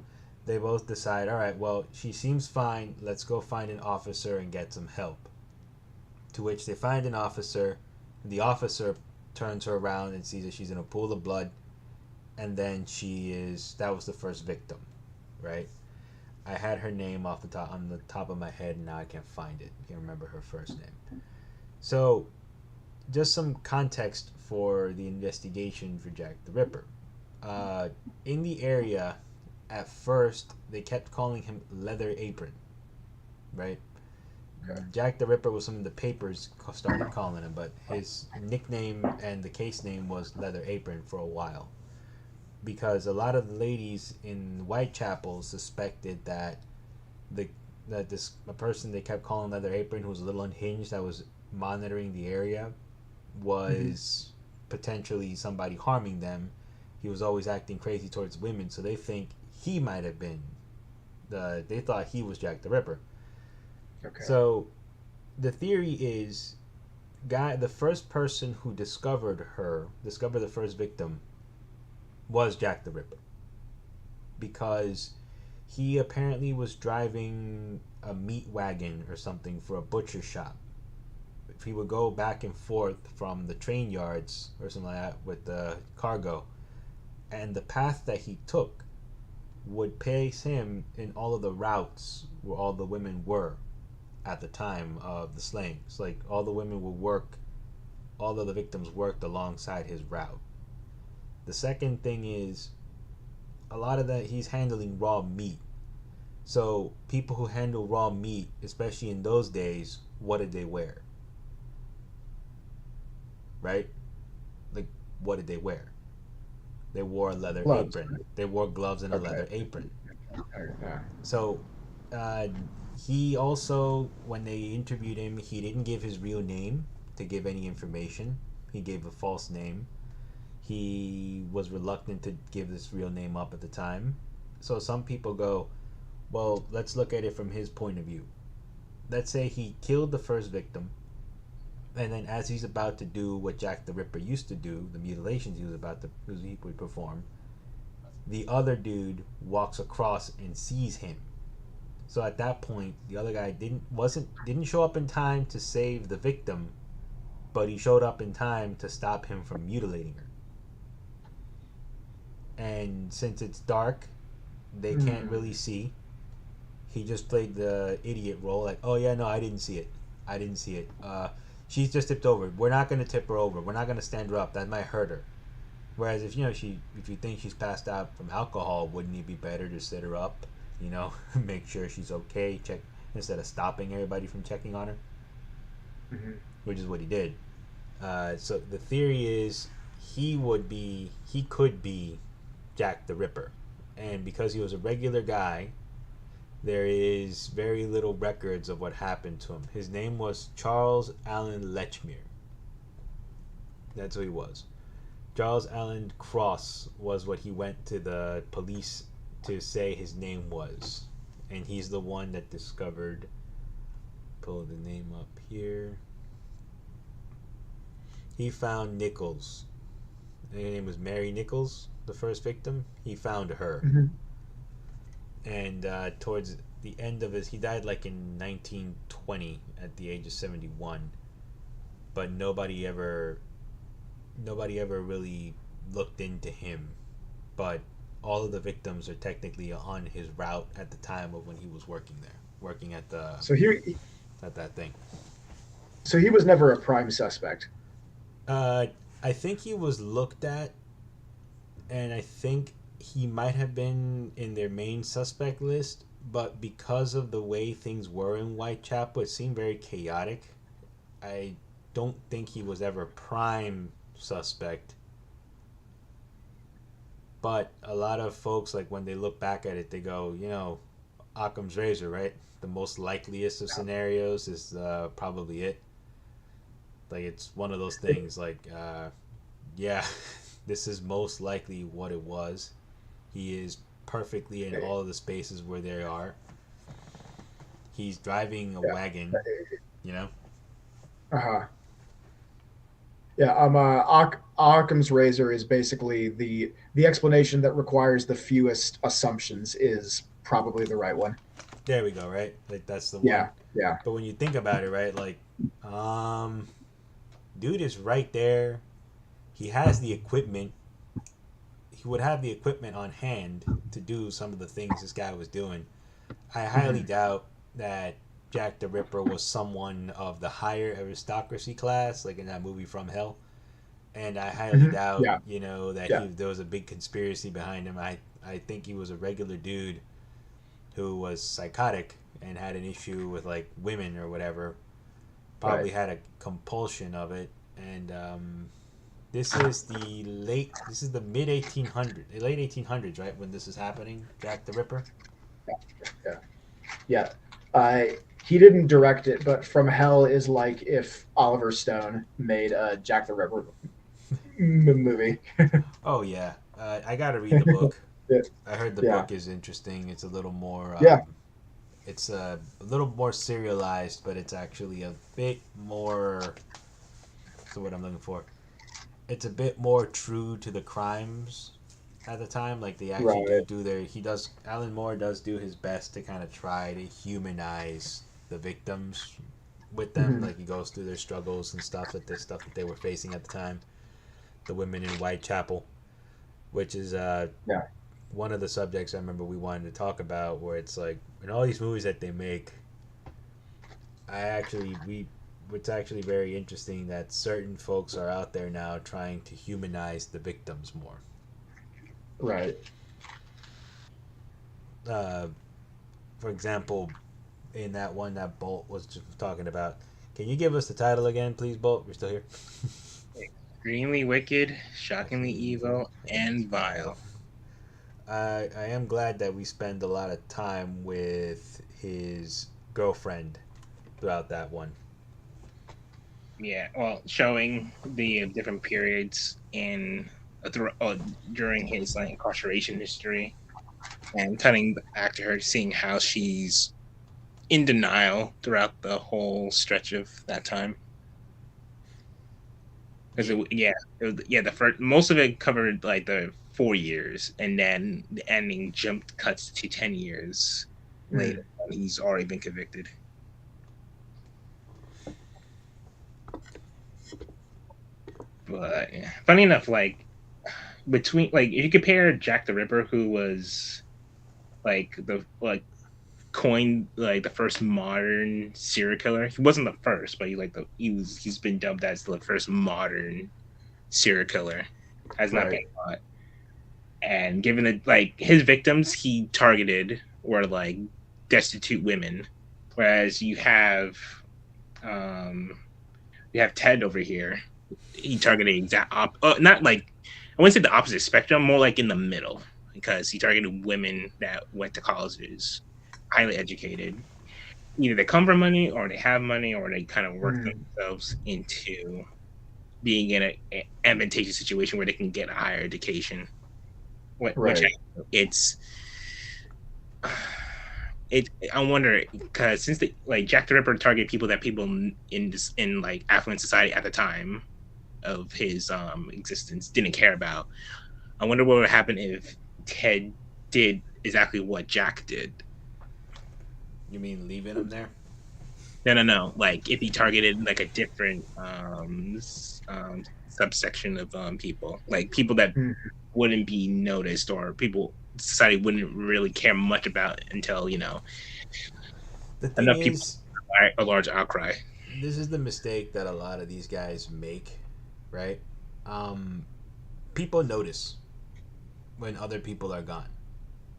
they both decide, all right, well, she seems fine. Let's go find an officer and get some help. To which they find an officer. The officer turns her around and sees that she's in a pool of blood. And then that was the first victim, right? I had her name on the top of my head, and now I can't find it. I can't remember her first name. So, just some context for the investigation for Jack the Ripper. In the area, at first, they kept calling him Leather Apron, right? Okay. Jack the Ripper was something the papers started calling him, but his nickname and the case name was Leather Apron for a while. Because a lot of the ladies in Whitechapel suspected that a person they kept calling Leather Apron, who was a little unhinged, that was monitoring the area, was potentially somebody harming them. He was always acting crazy towards women, so they think he might have been they thought he was Jack the Ripper. Okay. So the theory is the first person who discovered the first victim, was Jack the Ripper, because he apparently was driving a meat wagon or something for a butcher shop. If he would go back and forth from the train yards or something like that with the cargo, and the path that he took would place him in all of the routes where all the women were at the time of the slayings. Like all the women would work, all of the victims worked alongside his route. The second thing is, a lot of that he's handling raw meat. So people who handle raw meat, especially in those days, what did they wear? Right? Like, what did they wear? They wore a leather Gloves. apron. They wore gloves and a Okay. leather apron. Yeah. So he also, when they interviewed him, he didn't give his real name to give any information. He gave a false name. He was reluctant to give this real name up at the time. So some people go, well, let's look at it from his point of view. Let's say he killed the first victim, and then as he's about to do what Jack the Ripper used to do, the mutilations he would perform, the other dude walks across and sees him. So at that point, the other guy didn't show up in time to save the victim, but he showed up in time to stop him from mutilating her. And since it's dark, they can't really see. He just played the idiot role, like, oh yeah, no, I didn't see it. She's just tipped over. We're not gonna tip her over. We're not gonna stand her up. That might hurt her. Whereas if if you think she's passed out from alcohol, wouldn't it be better to sit her up? Make sure she's okay. Check instead of stopping everybody from checking on her, which is what he did. So the theory is he could be Jack the Ripper, and because he was a regular guy, there is very little records of what happened to him. His name was Charles Allen Lechmere. That's who he was. Charles Allen Cross was what he went to the police to say his name was, and he's the one that discovered. Pull the name up here. He found Nichols. Her name was Mary Nichols, the first victim. He found her, and towards the end of he died like in 1920 at the age of 71. But nobody ever really looked into him. But all of the victims are technically on his route at the time of when he was working at that thing. So he was never a prime suspect. I think he was looked at, and I think he might have been in their main suspect list, but because of the way things were in Whitechapel, it seemed very chaotic. I don't think he was ever prime suspect. But a lot of folks, like when they look back at it, they go, Occam's razor, right? The most likeliest of scenarios is probably it. Like it's one of those things. Like, yeah, this is most likely what it was. He is perfectly in all of the spaces where they are. He's driving a wagon, Yeah, Occam's razor is basically the explanation that requires the fewest assumptions is probably the right one. There we go, right? Like that's the one. Yeah. But when you think about it, right, like, dude is right there. He has the equipment. He would have the equipment on hand to do some of the things this guy was doing. I highly doubt that Jack the Ripper was someone of the higher aristocracy class, like in that movie From Hell. And I highly doubt, that there was a big conspiracy behind him. I think he was a regular dude who was psychotic and had an issue with like women or whatever. Probably had a compulsion of it, and this is the mid 1800s, late 1800s, right, when this is happening. Jack the Ripper. Yeah. He didn't direct it, but From Hell is like if Oliver Stone made a Jack the Ripper movie. Oh yeah, I gotta read the book. Yeah. I heard the book is interesting. It's a little more. It's a little more serialized, but it's actually a bit more. What's the word I'm looking for? It's a bit more true to the crimes at the time. Like they actually do their. Alan Moore does do his best to kind of try to humanize the victims with them. Like he goes through their struggles and stuff that they were facing at the time. The women in Whitechapel, which is one of the subjects I remember we wanted to talk about, where it's like in all these movies that they make, it's actually very interesting that certain folks are out there now trying to humanize the victims more. Right. For example, in that one that Bolt was just talking about, can you give us the title again, please, Bolt? You're still here? Extremely wicked, shockingly evil, and vile. I am glad that we spend a lot of time with his girlfriend throughout that one. Yeah, well, showing the different periods during his incarceration history. and cutting back to her, seeing how she's in denial throughout the whole stretch of that time. Because the first most of it covered like the 4 years, and then the ending jumped cuts to 10 years later. And he's already been convicted. But yeah. Funny enough, like between like if you compare Jack the Ripper, who was like coined like the first modern serial killer. He wasn't the first, but he's been dubbed as the first modern serial killer. Has not been caught. And given that like his victims he targeted were like destitute women, whereas um you have Ted over here. He targeted not like I wouldn't say the opposite spectrum, more like in the middle, because he targeted women that went to colleges, highly educated. Either they come from money, or they have money, or they kind of work themselves into being in an advantageous situation where they can get a higher education. Which it's I wonder, because since like Jack the Ripper targeted people that people in like affluent society at the time of his existence didn't care about. I wonder what would happen if Ted did exactly what Jack did. You mean leaving him there? No. Like if he targeted like a different subsection of people, like people that wouldn't be noticed, or people society wouldn't really care much about until the thing enough is, people a large outcry. This is the mistake that a lot of these guys make, right? People notice when other people are gone,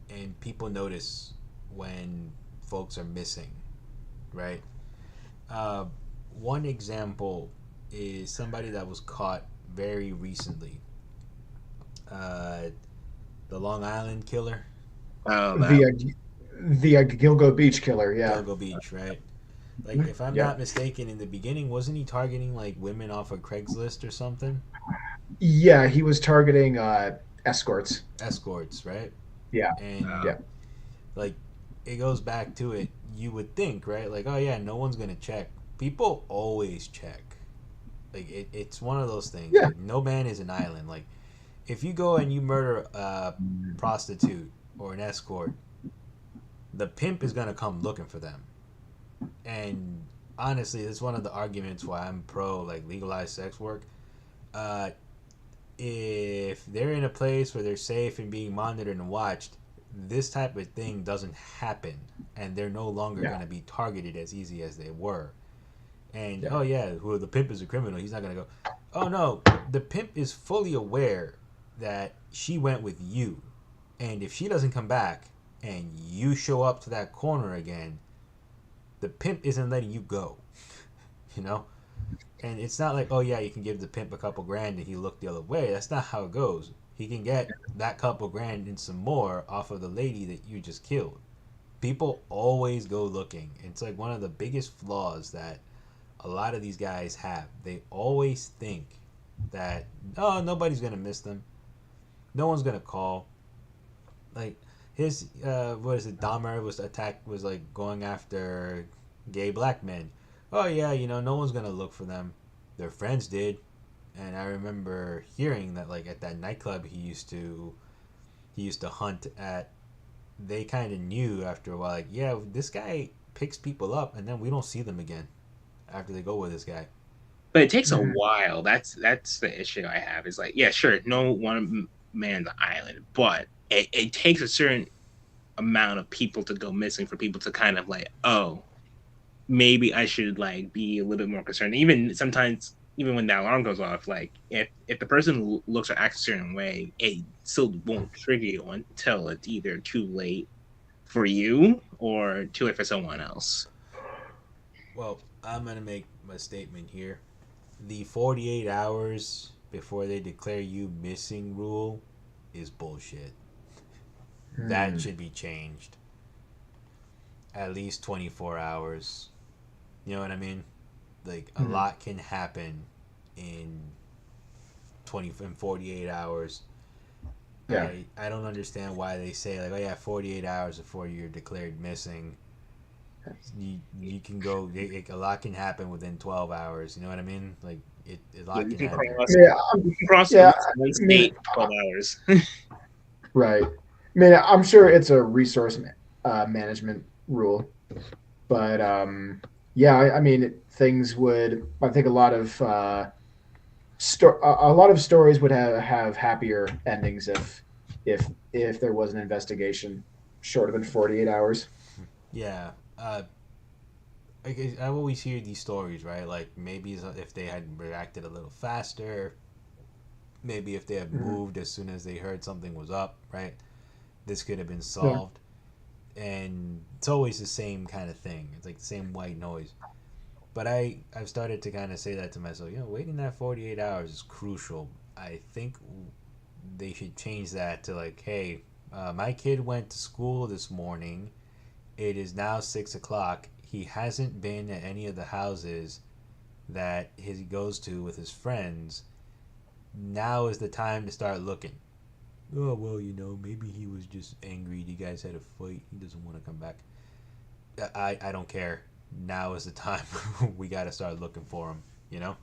and people notice when folks are missing, right? One example is somebody that was caught very recently. The Long Island killer. The Gilgo Beach killer, yeah. Gilgo Beach, right? Like, if I'm not mistaken, in the beginning, wasn't he targeting like women off of Craigslist or something? Yeah, he was targeting escorts. Escorts, right? Yeah. And like, it goes back to it. You would think, right? Like, oh yeah, no one's gonna check. People always check. Like, it's one of those things. Yeah. Like, no man is an island. Like, if you go and you murder a prostitute or an escort, the pimp is gonna come looking for them. And honestly, it's one of the arguments why I'm pro like legalized sex work. If they're in a place where they're safe and being monitored and watched, this type of thing doesn't happen, and they're no longer going to be targeted as easy as they were. And oh yeah, who the pimp is a criminal, he's not going to go, oh no, the pimp is fully aware that she went with you, and if she doesn't come back and you show up to that corner again, the pimp isn't letting you go. You know? And it's not like, oh yeah, you can give the pimp a couple grand and he looked the other way. That's not how it goes. He can get that couple grand and some more off of the lady that you just killed. People always go looking. It's like one of the biggest flaws that a lot of these guys have. They always think that, oh, nobody's going to miss them. No one's going to call. Like, his, Dahmer was like going after gay black men. Oh yeah, no one's gonna look for them. Their friends did, and I remember hearing that like at that nightclub he used to hunt at. They kind of knew after a while, like, yeah, this guy picks people up, and then we don't see them again after they go with this guy. But it takes a while. That's the issue I have. Is like, yeah, sure, no one man's island, but it takes a certain amount of people to go missing for people to kind of like, oh, maybe I should like be a little bit more concerned. Even sometimes, even when that alarm goes off, like if the person looks or acts a certain way, it still won't trigger you until it's either too late for you or too late for someone else. Well, I'm gonna make my statement here. The 48 hours before they declare you missing rule is bullshit. That should be changed. At least 24 hours. You know what I mean? Like, a lot can happen in 48 hours. Yeah. I don't understand why they say like, oh yeah, 48 hours before you're declared missing. You can go. A lot can happen within 12 hours. You know what I mean? Like a Yeah, lot you can can happen. cross. Yeah. You can cross at Yeah. least one I mean, state in 12 hours. right. I mean, I'm sure it's a resource management rule, but yeah, I mean, things would. I think a lot of a lot of stories would have happier endings if there was an investigation shorter than 48 hours. Yeah. I always hear these stories, right? Like maybe if they had reacted a little faster, maybe if they had Mhm. moved as soon as they heard something was up, right? This could have been Yeah. solved. And it's always the same kind of thing. It's like the same white noise. But I've started to kind of say that to myself. Waiting that 48 hours is crucial. I think they should change that to like, hey, my kid went to school this morning. It is now 6 o'clock. He hasn't been at any of the houses that he goes to with his friends. Now is the time to start looking. Oh well, maybe he was just angry. You guys had a fight. He doesn't want to come back. I don't care. Now is the time. We got to start looking for him. You know.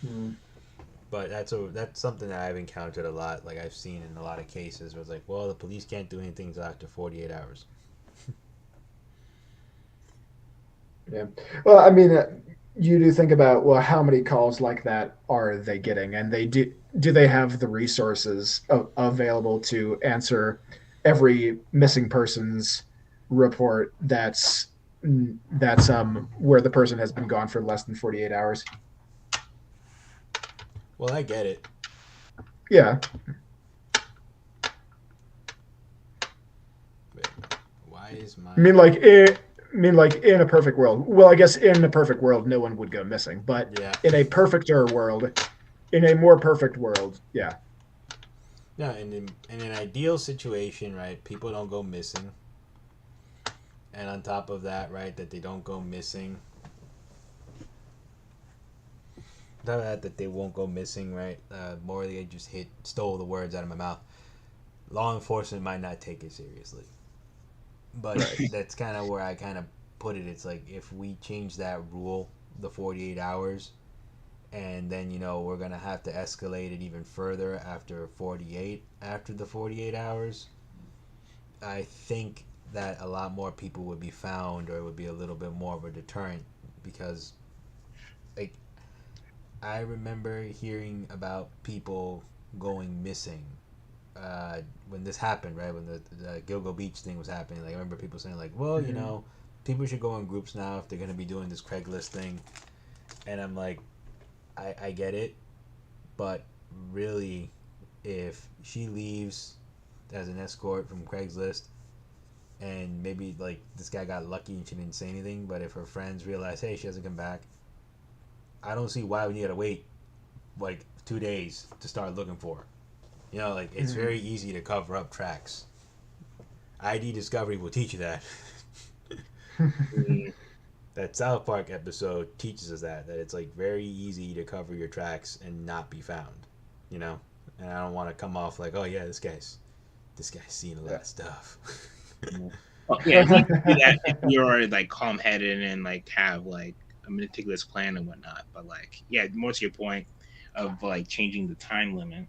Mhm. But that's something that I've encountered a lot. Like I've seen in a lot of cases where it's like, well, the police can't do anything until after 48 hours. Yeah. Well, I mean, you do think about, well, how many calls like that are they getting, and do they have the resources available to answer every missing person's report that's where the person has been gone for less than 48 hours? Well, I get it. Yeah. Wait, why is I my mean, like, in a perfect world. Well, I guess in a perfect world, no one would go missing. But yeah? in a perfecter world, in a more perfect world, yeah. No, in an ideal situation, right? People don't go missing, and on top of that, right, that they don't go missing. That they won't go missing, right? Morley just stole the words out of my mouth. Law enforcement might not take it seriously, but Right. that's kind of where I kind of put it. It's like if we change that rule, the 48 hours, and then we're gonna have to escalate it even further after the 48 hours. I think that a lot more people would be found, or it would be a little bit more of a deterrent, because like I remember hearing about people going missing when this happened, right? When the Gilgo Beach thing was happening, like I remember people saying like, well, Mhm. people should go in groups now if they're gonna be doing this Craigslist thing, and I'm like, I get it, but really, if she leaves as an escort from Craigslist, and maybe like this guy got lucky and she didn't say anything, but if her friends realize, hey, she hasn't come back, I don't see why we need to wait like 2 days to start looking for her. Like it's Mhm. very easy to cover up tracks. ID Discovery will teach you that. Mm. That South Park episode teaches us that it's like very easy to cover your tracks and not be found. You know, and I don't want to come off like, oh yeah, this guy's seen a lot Yeah. of stuff. Well, yeah, you can do that if you're like calm headed and like have like a meticulous plan and whatnot. But like, yeah, more to your point of like changing the time limit.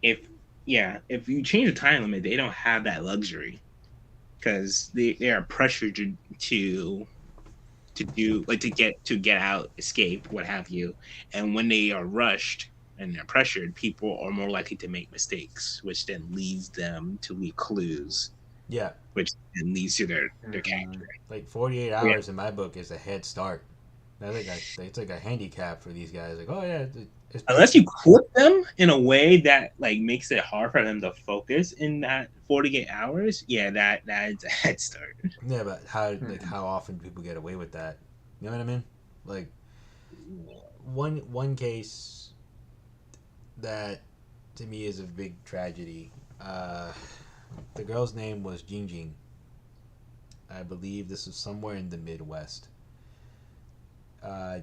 If if you change the time limit, they don't have that luxury because they are pressured to do like to get out, escape, what have you. And when they are rushed and they're pressured, people are more likely to make mistakes, which then leads them to leave clues, Yeah, which then leads to their Mhm. capture. like 48 Yeah. hours in my book is a head start. I think it's like a handicap for these guys. Like, oh yeah, Unless you especially put them in a way that like makes it hard for them to focus in that 48 hours, yeah, that's a head start. yeah, but Mhm. how often do people get away with that? You know what I mean? Like one case that to me is a big tragedy. Uh, the girl's name was Jing Jing. I believe this was somewhere in the Midwest.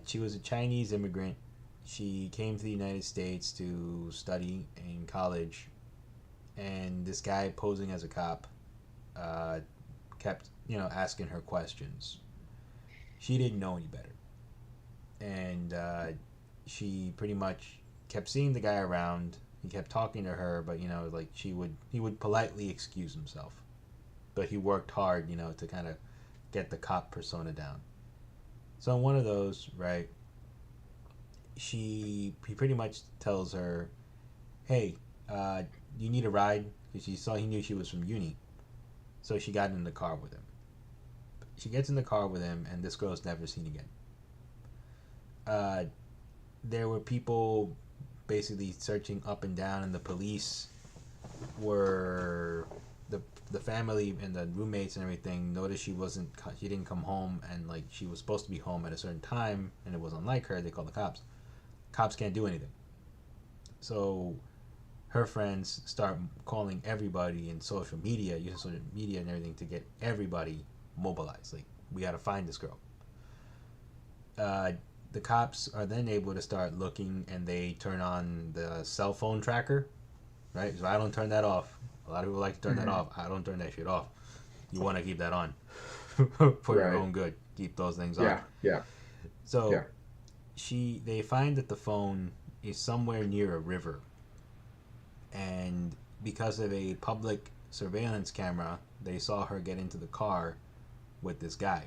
She was a Chinese immigrant. She came to the United States to study in college, and this guy posing as a cop kept, asking her questions. She didn't know any better, and she pretty much kept seeing the guy around. He kept talking to her, but like he would politely excuse himself, but he worked hard, to kind of get the cop persona down. So in one of those, right, he pretty much tells her, "Hey, you need a ride?" Because he knew she was from uni, so she got in the car with him. She gets in the car with him, and this girl's never seen again. There were people basically searching up and down, and the police were the family and the roommates and everything noticed she didn't come home, and like she was supposed to be home at a certain time, and it was unlike her. They called the cops. Cops can't do anything. So her friends start calling everybody in social media, using social media and everything to get everybody mobilized. Like, we got to find this girl. The cops are then able to start looking, and they turn on the cell phone tracker, right? So I don't turn that off. A lot of people like to turn that off. I don't turn that shit off. You want to keep that on for your own good. Keep those things on. Yeah. So they find that the phone is somewhere near a river, and because of a public surveillance camera, they saw her get into the car with this guy.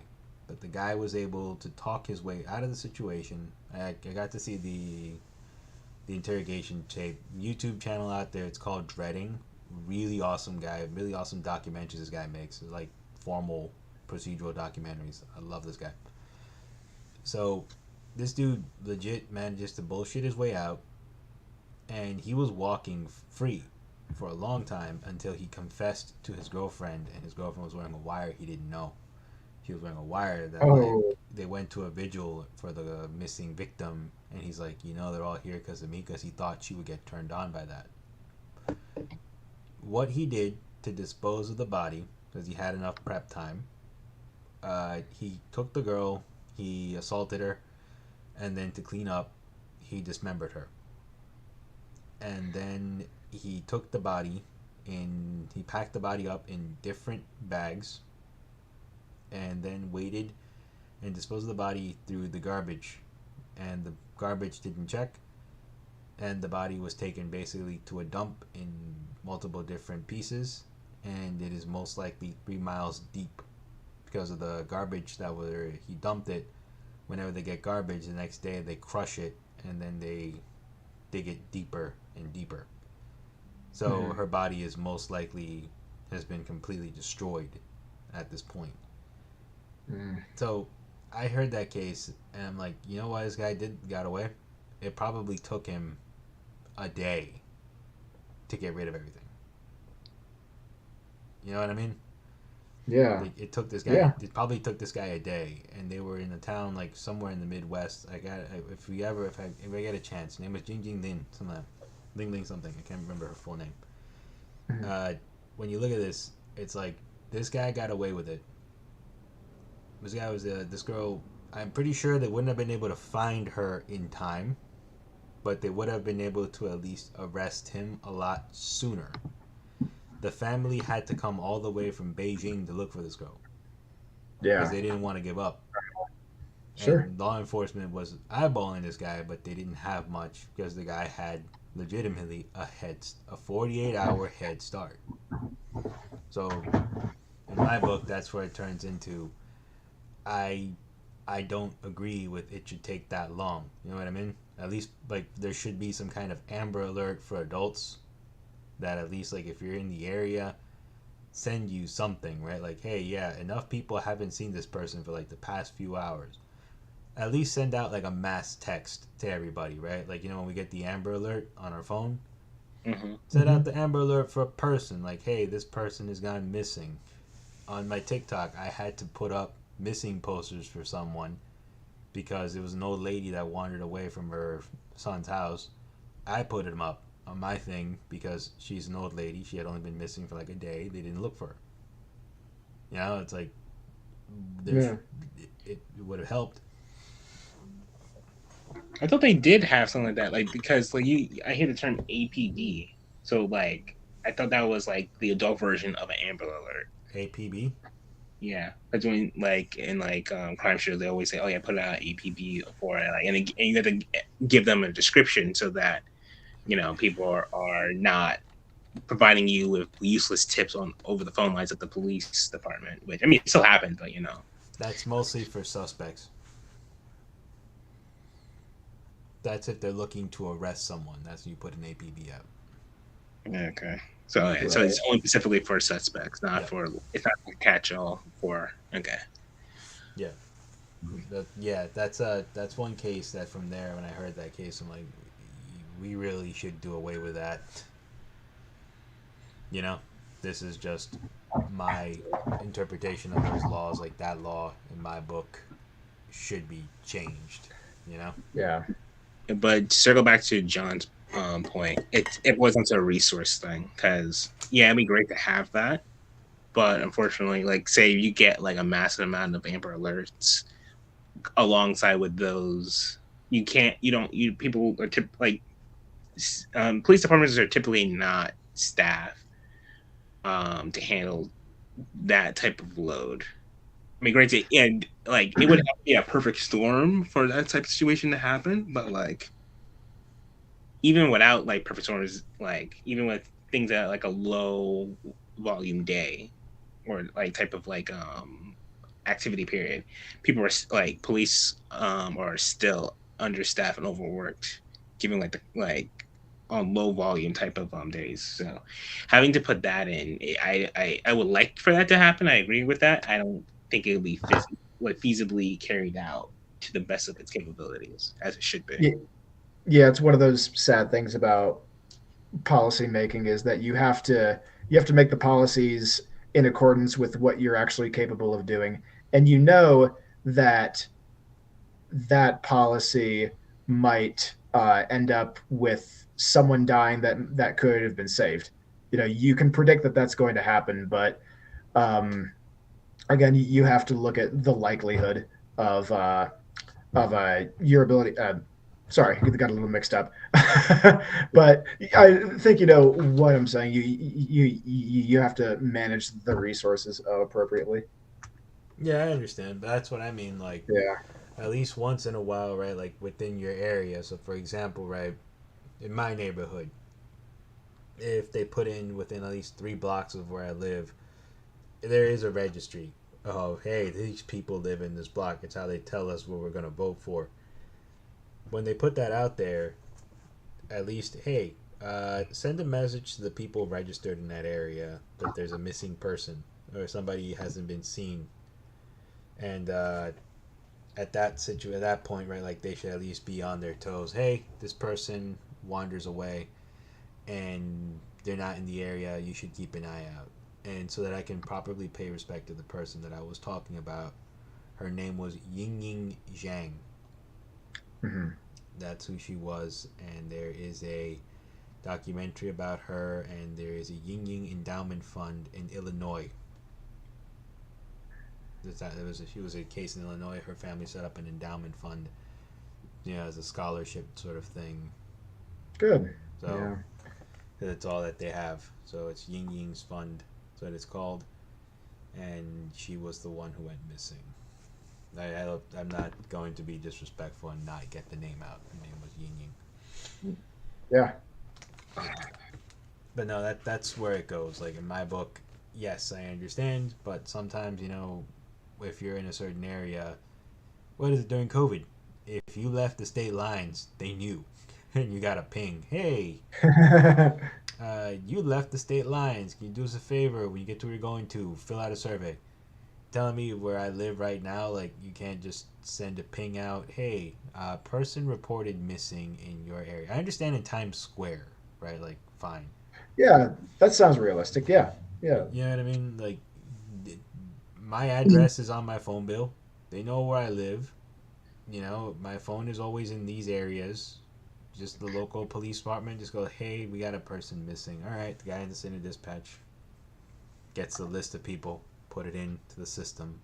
But the guy was able to talk his way out of the situation. I got to see the interrogation tape. YouTube channel out there. It's called Dreading. Really awesome guy. Really awesome documentaries this guy makes. It's like formal procedural documentaries. I love this guy. So this dude legit manages to bullshit his way out, and he was walking free for a long time until he confessed to his girlfriend, and his girlfriend was wearing a wire he didn't know. She was wearing a wire that they went to a vigil for the missing victim, and he's like, they're all here because of me, because he thought she would get turned on by that. What he did to dispose of the body, because he had enough prep time, he took the girl, he assaulted her, and then to clean up, he dismembered her. And then he took the body he packed the body up in different bags, and then waited and disposed of the body through the garbage. And the garbage didn't check, and the body was taken basically to a dump in multiple different pieces, and it is most likely 3 miles deep because of the garbage he dumped it. Whenever they get garbage, the next day they crush it, and then they dig it deeper and deeper. So her body is most likely has been completely destroyed at this point. So I heard that case, and I'm like, you know why this guy got away? It probably took him a day to get rid of everything. You know what I mean? Yeah. Like, it probably took this guy a day, and they were in a town like somewhere in the Midwest. If I get a chance, her name was Jing Jing Lin, something like that. Ling Ling something. I can't remember her full name. When you look at this, it's like this guy got away with it. This guy was this girl. I'm pretty sure they wouldn't have been able to find her in time, but they would have been able to at least arrest him a lot sooner. The family had to come all the way from Beijing to look for this girl. Yeah. Because they didn't want to give up. Sure. And law enforcement was eyeballing this guy, but they didn't have much because the guy had legitimately a 48-hour head start. So in my book, that's where it turns into I don't agree with it should take that long. You know what I mean? At least like there should be some kind of Amber Alert for adults that at least like if you're in the area, send you something, right? Like, hey, yeah, enough people haven't seen this person for like the past few hours. At least send out like a mass text to everybody, right? Like, when we get the Amber Alert on our phone, send out the Amber Alert for a person. Like, hey, this person has gone missing. On my TikTok, I had to put up missing posters for someone because it was an old lady that wandered away from her son's house. I put them up on my thing because she's an old lady. She had only been missing for like a day. They didn't look for her. It's like it would have helped. I thought they did have something like that, like because like I hear the term APD, so like I thought that was like the adult version of an Amber Alert. APB. Yeah, that's when like in like crime shows they always say, "Oh yeah, put out APB for it," like, and you have to give them a description so that people are not providing you with useless tips on over the phone lines at the police department. Which I mean, it still happens, but That's mostly for suspects. That's if they're looking to arrest someone. That's when you put an APB out. Okay. So Right. it's only specifically for suspects, not Yep. for it's not a catch-all for okay. Yeah. That's one case that from there when I heard that case I'm like, we really should do away with that. You know, this is just my interpretation of those laws. Like that law in my book should be changed. You know. Yeah. But to circle back to John's point, it wasn't a resource thing because it'd be great to have that, but unfortunately, like say you get like a massive amount of Amber Alerts alongside with those, you can't, you don't, you people are police departments are typically not staffed to handle that type of load. I mean, granted, and like it would have to be a perfect storm for that type of situation to happen, but like even without like perfect storms, like even with things at like a low volume day or like type of like activity period, people are like police are still understaffed and overworked, given like the like on low volume type of days. So having to put that in, I would like for that to happen. I agree with that. I don't think it would be feasibly carried out to the best of its capabilities as it should be. Yeah, yeah, it's one of those sad things about policy making is that you have to make the policies in accordance with what you're actually capable of doing, and you know that that policy might end up with someone dying that could have been saved. You can predict that that's going to happen, but um, again, you have to look at the likelihood of your ability. Sorry, got a little mixed up, but I think you know what I'm saying. You have to manage the resources appropriately. Yeah, I understand, but that's what I mean. Like Yeah. at least once in a while, right? Like within your area. So, for example, right, in my neighborhood, if they put in within at least 3 blocks of where I live, there is a registry of hey, these people live in this block. It's how they tell us what we're gonna vote for. When they put that out there, at least hey, send a message to the people registered in that area that there's a missing person or somebody hasn't been seen, and at that point, right, like they should at least be on their toes. Hey, this person wanders away, and they're not in the area. You should keep an eye out, and so that I can properly pay respect to the person that I was talking about. Her name was Ying Ying Zhang. Hmm. That's who she was, and there is a documentary about her, and there is a Ying Ying Endowment Fund in Illinois. She was a case in Illinois. Her family set up an endowment fund, as a scholarship sort of thing. Good. So Yeah. that's all that they have. So it's Ying Ying's fund, that's what it's called, and she was the one who went missing. I'm not going to be disrespectful and not get the name out. Her name was Ying Ying. Yeah. But no, that's where it goes. Like in my book, yes, I understand, but sometimes if you're in a certain area, what is it during COVID? If you left the state lines, they knew, and you got a ping. Hey, you left the state lines. Can you do us a favor when you get to where you're going to? Fill out a survey. Telling me where I live right now, like you can't just send a ping out. Hey, person reported missing in your area. I understand in Times Square, right? Like fine. Yeah, that sounds realistic. Yeah. Yeah. You know what I mean? Like my address is on my phone bill. They know where I live. My phone is always in these areas. Just the local police department just go, hey, we got a person missing. All right, the guy in the center dispatch gets the list of people, put it into the system.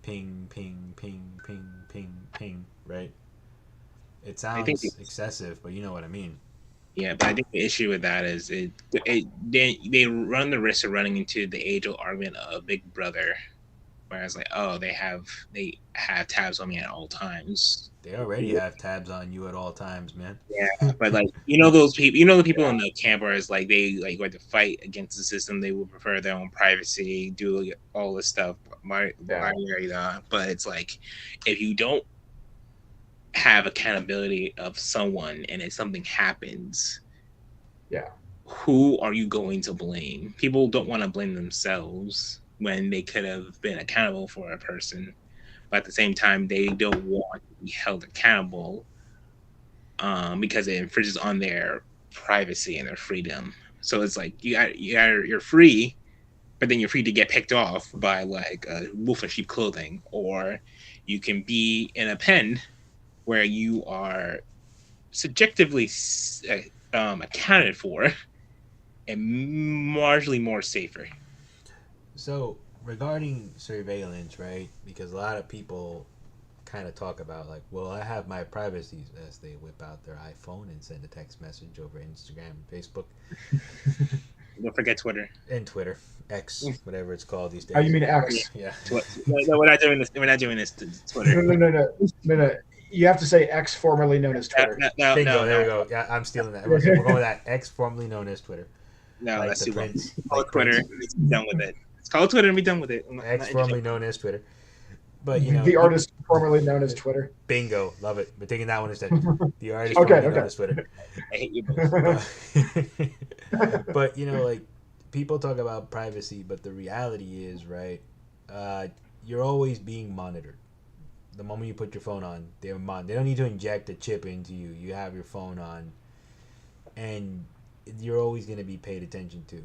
Ping, ping, ping, ping, ping, ping, right? It I think sounds excessive, but you know what I mean. Yeah, but I think the issue with that is they run the risk of running into the age old argument of Big Brother, whereas like they have tabs on me at all times. They already have tabs on you at all times, man. Yeah, but like those people, the people in the camp where it's like they like going to fight against the system. They would prefer their own privacy, do all this stuff. Yeah. But it's like if you don't have accountability of someone and if something happens, Yeah. who are you going to blame? People don't want to blame themselves when they could have been accountable for a person, but at the same time, they don't want to be held accountable because it infringes on their privacy and their freedom. So it's like you're free, but then you're free to get picked off by like wolf in sheep clothing, or you can be in a pen where you are subjectively accounted for and marginally more safer. So regarding surveillance, right? Because a lot of people kind of talk about like, well, I have my privacy as they whip out their iPhone and send a text message over Instagram, Facebook, Don't forget Twitter. and Twitter, X, whatever it's called these days. Oh, you mean X? Yeah. No, we're not doing this. We're not doing this to No, Twitter. no. You have to say X, formerly known as Twitter. No, Bingo. There we go. Yeah, I'm stealing that. We're going with that. X, formerly known as Twitter. no, Like that's the too long. Prince. Call it Like Twitter. Prince. Let's be done with it. Let's call it Twitter and be done with it. I'm X, not formerly interested. known as Twitter. But you know, The artist formerly known as Twitter. bingo, love it. We're taking that one instead. The artist Okay, formerly known okay. as Twitter. I hate you both. But you know, like people talk about privacy, but the reality is, right? You're always being monitored. The moment you put your phone on, they don't need to inject a chip into you. You have your phone on, and you're always going to be paid attention to.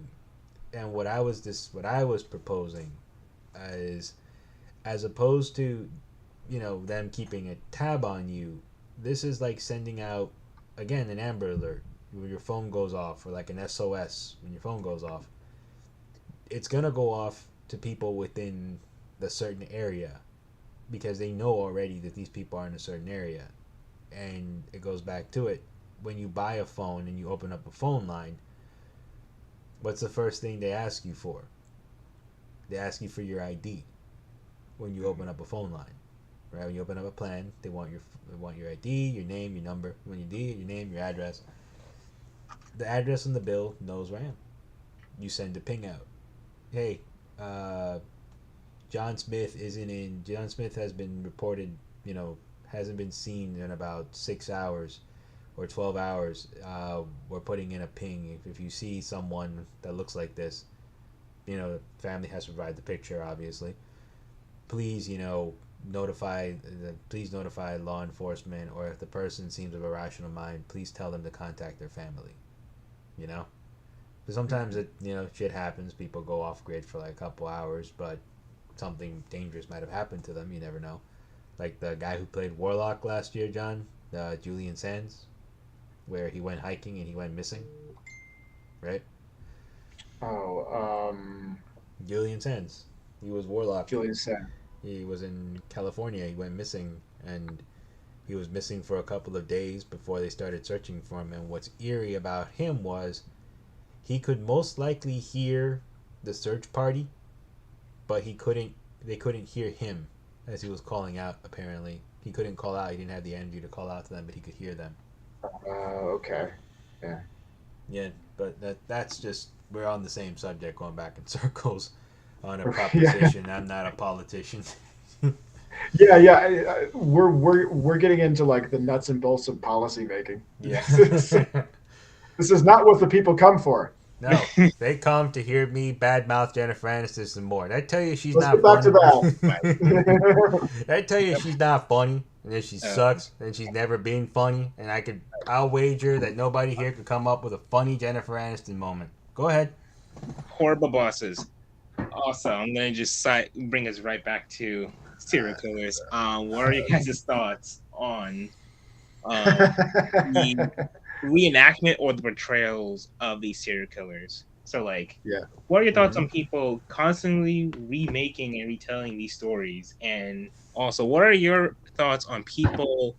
And what I was proposing is, as opposed to, them keeping a tab on you, this is like sending out again an Amber Alert when your phone goes off, or like an SOS when your phone goes off. It's gonna go off to people within the certain area because they know already that these people are in a certain area. And it goes back to it. When you buy a phone and you open up a phone line, what's the first thing they ask you for? They ask you for your ID when you open up a phone line. Right? When you open up a plan, they want your ID, your name, your number. When your ID, your name, your address. The address on the bill knows where I am. You send a ping out. Hey, John Smith isn't in. John Smith has been reported, hasn't been seen in about 6 hours or 12 hours. We're putting in a ping. If you see someone that looks like this, the family has to provide the picture, obviously. Please, please notify law enforcement, or if the person seems of a rational mind, please tell them to contact their family. Because sometimes shit happens. People go off grid for like a couple hours, but something dangerous might have happened to them. You never know. Like the guy who played Warlock last year, John, Julian Sands, where he went hiking and he went missing. Right? Oh, Julian Sands. He was Warlock. Julian said. He was in California. He went missing, and he was missing for a couple of days before they started searching for him. And what's eerie about him was he could most likely hear the search party, but they couldn't hear him as he was calling out. Apparently he couldn't call out. He didn't have the energy to call out to them, but he could hear them. Okay. Yeah, but that's just, we're on the same subject, going back in circles on a Yeah. proposition. I'm not a politician. Yeah. We're getting into like the nuts and bolts of policy making. Yeah. This is not what the people come for. No, they come to hear me badmouth Jennifer Aniston some more. Did I tell you she's Let's not get back funny? to that. Did I tell you she's not funny, and that she sucks, and she's never been funny? And I'll wager that nobody here could come up with a funny Jennifer Aniston moment. Go ahead. Horrible bosses. Also, I'm gonna just bring us right back to serial killers. What are your guys' thoughts on the reenactment or the portrayals of these serial killers? So, like, what are your thoughts on people constantly remaking and retelling these stories? And also, what are your thoughts on people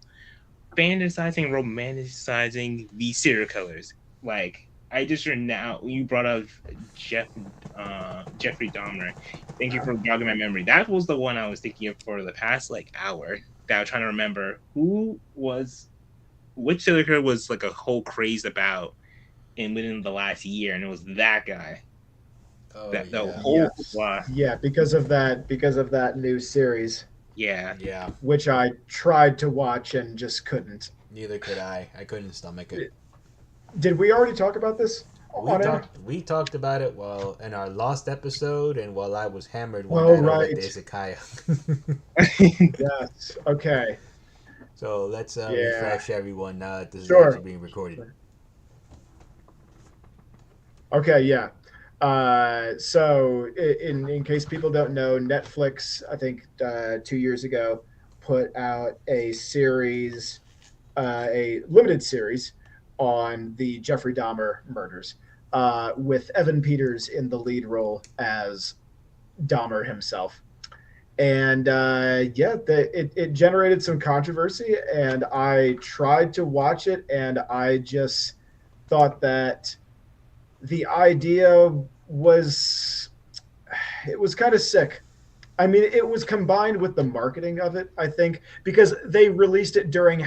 fantasizing, romanticizing these serial killers. Like I just heard now you brought up Jeff Jeffrey Dahmer. Thank you for jogging my memory. That was the one I was thinking of for the past like hour. That I was trying to remember which serial killer was like a whole craze about in within the last year, and it was that guy. Oh That the yeah, whole Yes. Yeah, because of that new series, yeah. yeah. which I tried to watch and just couldn't. Neither could I. I couldn't stomach it. Did we already talk about this on air? We talked about it while in our lost episode, and while I was hammered one Oh, night over right. the Izakaya. Yes. Okay. So let's Yeah. refresh everyone now that this is Sure. actually being recorded. Okay. Yeah. So in case people don't know, Netflix, I think 2 years ago, put out a series, a limited series on the Jeffrey Dahmer murders, with Evan Peters in the lead role as Dahmer himself. And yeah, it generated some controversy, and I tried to watch it, and I just thought that the idea was it was kind of sick. I mean, it was combined with the marketing of it, I think, because they released it during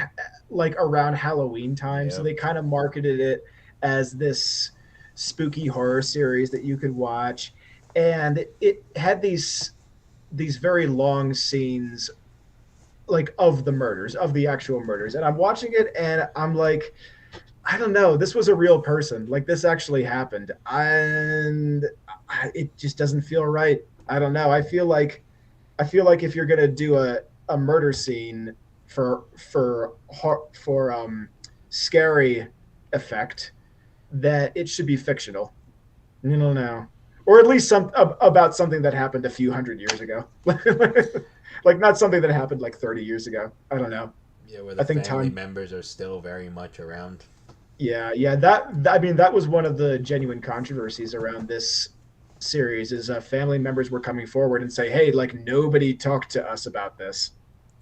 like around Halloween time. So Yep. they kind of marketed it as this spooky horror series that you could watch. And it had these very long scenes like of the murders, of the actual murders. And I'm watching it and I'm like, I don't know, this was a real person. Like this actually happened. And it just doesn't feel right. I don't know. I feel like if you're gonna do a murder scene for scary effect, that it should be fictional. You don't know, or at least about something that happened a few hundred years ago, like not something that happened like 30 years ago. I don't know. Yeah, where I the think family time. members are still very much around. Yeah, yeah. I mean, that was one of the genuine controversies around this series. Is family members were coming forward and say, "Hey, like nobody talked to us about this."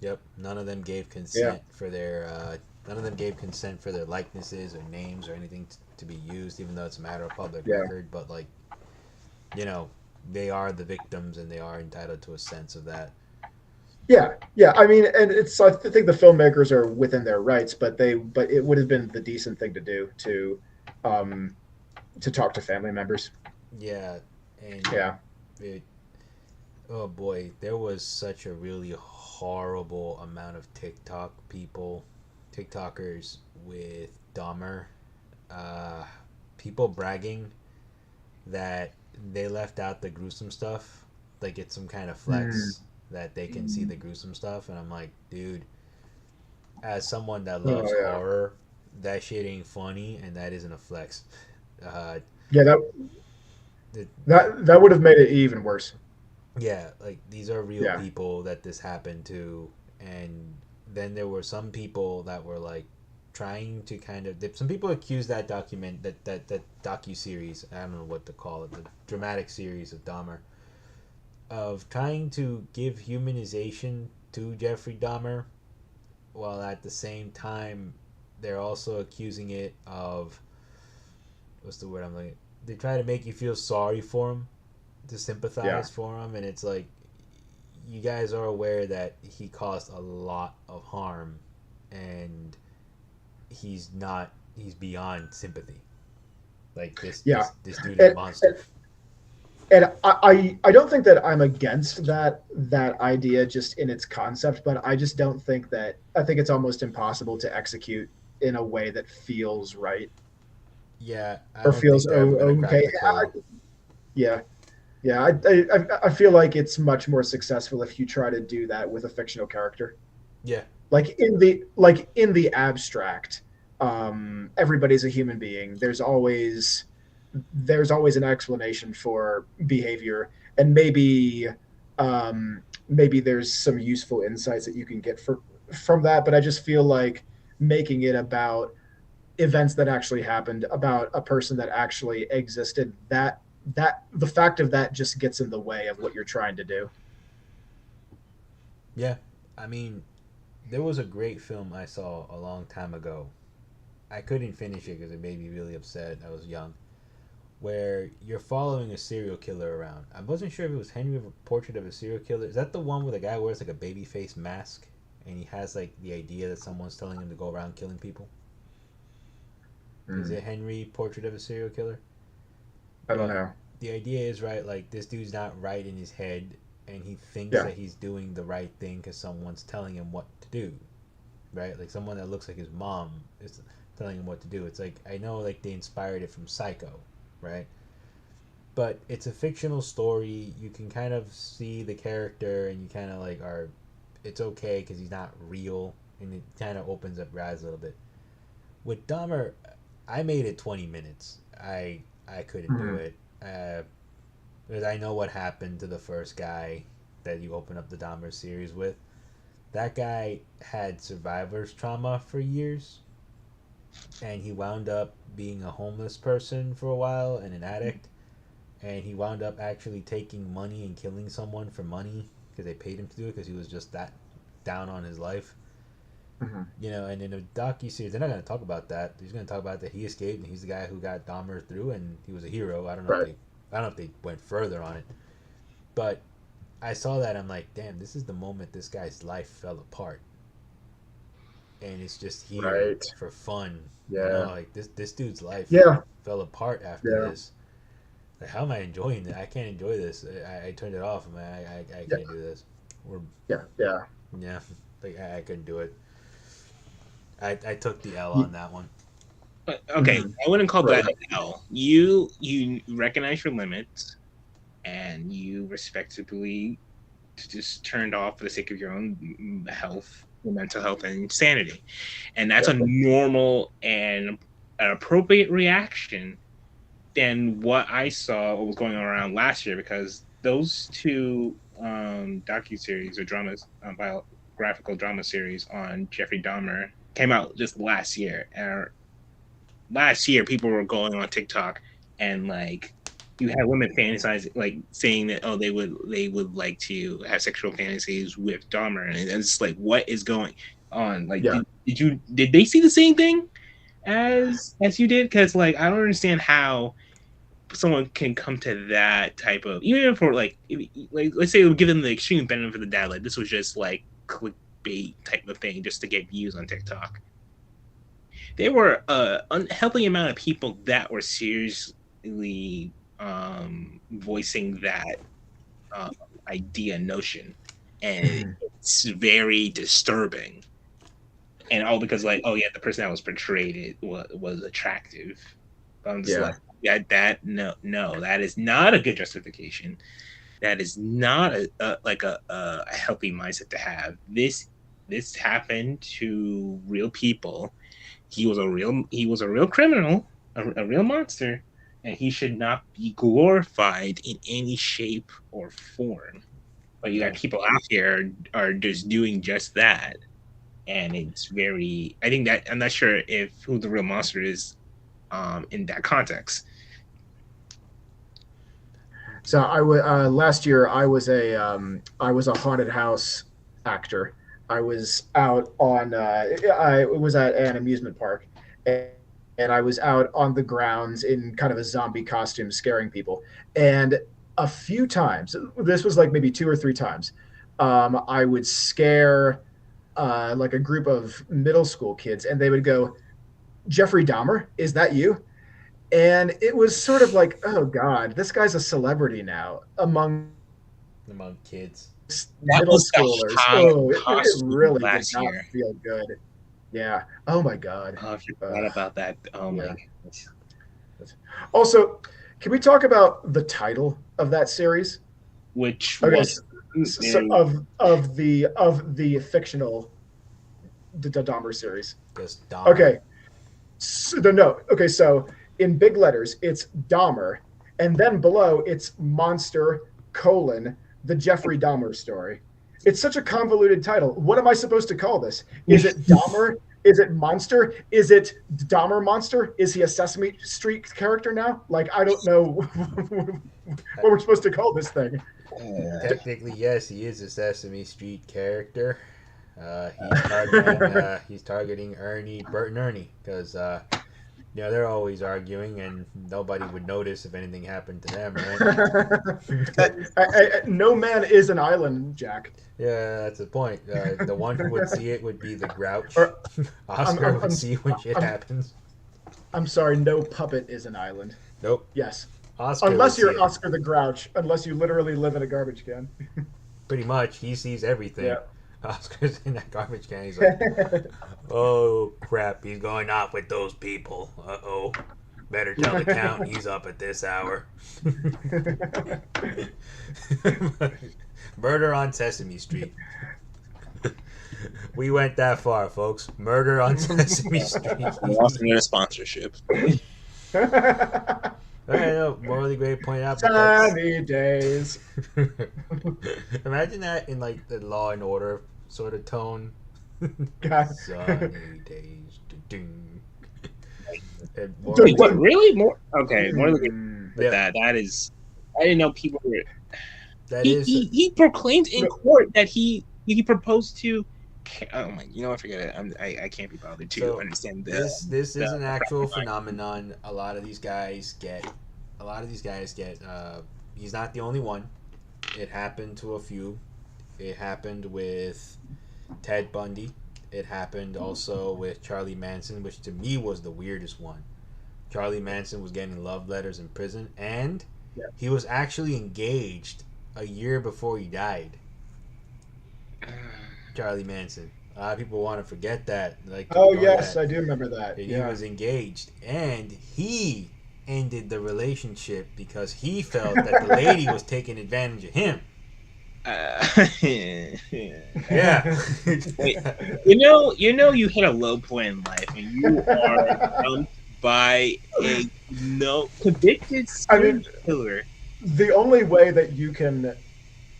Yep, none of them gave Yeah, consent for their likenesses or names or anything to be used, even though it's a matter of public yeah, record. But like, you know, they are the victims and they are entitled to a sense of that. yeah, yeah. I mean, and it's I think the filmmakers are within their rights, but it would have been the decent thing to do um, to talk to family members. Yeah, and Yeah, it, oh boy, there was such a really horrible amount of TikTokers with Dahmer, uh, people bragging that they left out the gruesome stuff, like it's some kind of mm. flex that they can see the gruesome stuff, and I'm like, dude, as someone that Oh loves yeah, horror, that shit ain't funny, and that isn't a flex. Uh, yeah. the, That would have made it even worse. yeah, like these are real Yeah, people that this happened to, and then there were some people that were like trying to kind of some people accused that docu series, I don't know what to call it, the dramatic series of Dahmer, of trying to give humanization to Jeffrey Dahmer, while at the same time they're also accusing it of, what's the word I'm like, they try to make you feel sorry for him, to yeah, sympathize for him, and it's like, you guys are aware that he caused a lot of harm, and he's beyond sympathy. Like yeah. this dude is a And, monster. and I don't think that I'm against that idea just in its concept, but I just don't think that I think it's almost impossible to execute in a way that feels right Yeah, I or don't think feels they're ever gonna crack okay. the code. Yeah, yeah. I feel like it's much more successful if you try to do that with a fictional character, Yeah, like in the abstract. Everybody's a human being. There's always an explanation for behavior, and maybe there's some useful insights that you can get from that. But I just feel like making it about events that actually happened, about a person that actually existed, that the fact of that just gets in the way of what you're trying to do. yeah. I mean, There was a great film I saw a long time ago. I couldn't finish it because it made me really upset. I was young. Where you're following a serial killer around. I wasn't sure if it was Henry of a Portrait of a Serial Killer. Is that the one where the guy wears like a baby face mask and he has like the idea that someone's telling him to go around killing people? Is it Henry Portrait of a Serial Killer? I don't know. The idea is right, like this dude's not right in his head, and he thinks Yeah. that he's doing the right thing because someone's telling him what to do, right? Like someone that looks like his mom is telling him what to do. It's like I know, like they inspired it from Psycho, right? But it's a fictional story. You can kind of see the character, and you kind of like are. It's okay because he's not real, and it kind of opens up your eyes a little bit. With Dahmer, I made it 20 minutes. I couldn't do it. Because I know what happened to the first guy that you open up the Dahmer series with. That guy had survivor's trauma for years, and he wound up being a homeless person for a while and an addict, and he wound up actually taking money and killing someone for money because they paid him to do it because he was just that down on his life. You know, and in a docu-series, they're not going to talk about that. He's going to talk about that he escaped and he's the guy who got Dahmer through, and he was a hero. I don't know if they went further on it, but I saw that. I'm like, damn, this is the moment this guy's life fell apart, and it's just here for fun. Yeah, you know, like this dude's life fell apart after this. Like, how am I enjoying it? I can't enjoy this. I turned it off. I can't do this. Yeah. Like I couldn't do it. I took the L on that one. Okay, I wouldn't call that an L. You recognize your limits, and you respectably just turned off for the sake of your own health, your mental health, and sanity, and that's a normal and an appropriate reaction than what I saw what was going on around last year, because those two docuseries or dramas, biographical drama series on Jeffrey Dahmer came out just last year. And last year, people were going on TikTok and like you had women fantasizing, like saying that they would like to have sexual fantasies with Dahmer, and it's like, what is going on? Like, did they see the same thing as you did? Because like I don't understand how someone can come to that type of, even for like let's say we give them the extreme benefit of the doubt, like this was just like clickbait type of thing just to get views on TikTok. There were an unhealthy amount of people that were seriously voicing that idea notion, and it's very disturbing. And all because like, oh yeah, the person that was portrayed was attractive. But I'm just like, no, that is not a good justification. That is not a healthy mindset to have. This happened to real people. He was a real criminal, a real monster, and he should not be glorified in any shape or form. But you got people out here are just doing just that, and it's very. I think that I'm not sure if who the real monster is, in that context. So last year I was a haunted house actor. I was out on I was at an amusement park, and I was out on the grounds in kind of a zombie costume scaring people. And a few times, this was like maybe 2 or 3 times, I would scare like a group of middle school kids, and they would go, "Jeffrey Dahmer, is that you?" And it was sort of like, oh God, this guy's a celebrity now among kids. Middle schoolers. It really did not feel good. Yeah. Oh my God. Oh, I forgot about that. Oh my goodness. Also, can we talk about the title of that series? Which was of the fictional Dahmer series. Just Dahmer. Okay. So in big letters, it's Dahmer, and then below it's Monster: the Jeffrey Dahmer story. It's such a convoluted title. What am I supposed to call this? Is it Dahmer? Is it Monster? Is it Dahmer Monster? Is he a Sesame Street character now? Like, I don't know what we're supposed to call this thing. Technically, yes, he is a Sesame Street character. He's targeting Bert and Ernie, because they're always arguing, and nobody would notice if anything happened to them, right? No man is an island, Jack. Yeah, that's the point. The one who would see it would be the Grouch. Or, Oscar would see when shit happens. I'm sorry, no puppet is an island. Nope. Yes. Oscar Unless would you're see it. Oscar the Grouch, unless you literally live in a garbage can. Pretty much, he sees everything. Yeah. Oscar's in that garbage can. He's like, oh crap, he's going off with those people. Uh-oh. Better tell the count he's up at this hour. Murder on Sesame Street. We went that far, folks. Murder on Sesame Street. We lost another sponsorship. I know, morally great point out. Sunny days. Imagine that in like the Law and Order sort of tone. God. Sunny days. Ding. Wait, what? Really? More? Okay, more than Yeah. that is. I didn't know people were. That He, is. he proclaimed in court that he proposed to. Oh my! You know, I forget it. I can't be bothered to understand this. This is an actual phenomenon. A lot of these guys get. He's not the only one. It happened to a few. It happened with Ted Bundy. It happened also with Charlie Manson, which to me was the weirdest one. Charlie Manson was getting love letters in prison, and he was actually engaged a year before he died. Charlie Manson. A lot of people want to forget that. Oh yes, I do remember that. He was engaged, and he ended the relationship because he felt that the lady was taking advantage of him. Yeah. Wait, you hit a low point in life, and you are dumped by a convicted serial killer. The only way that you can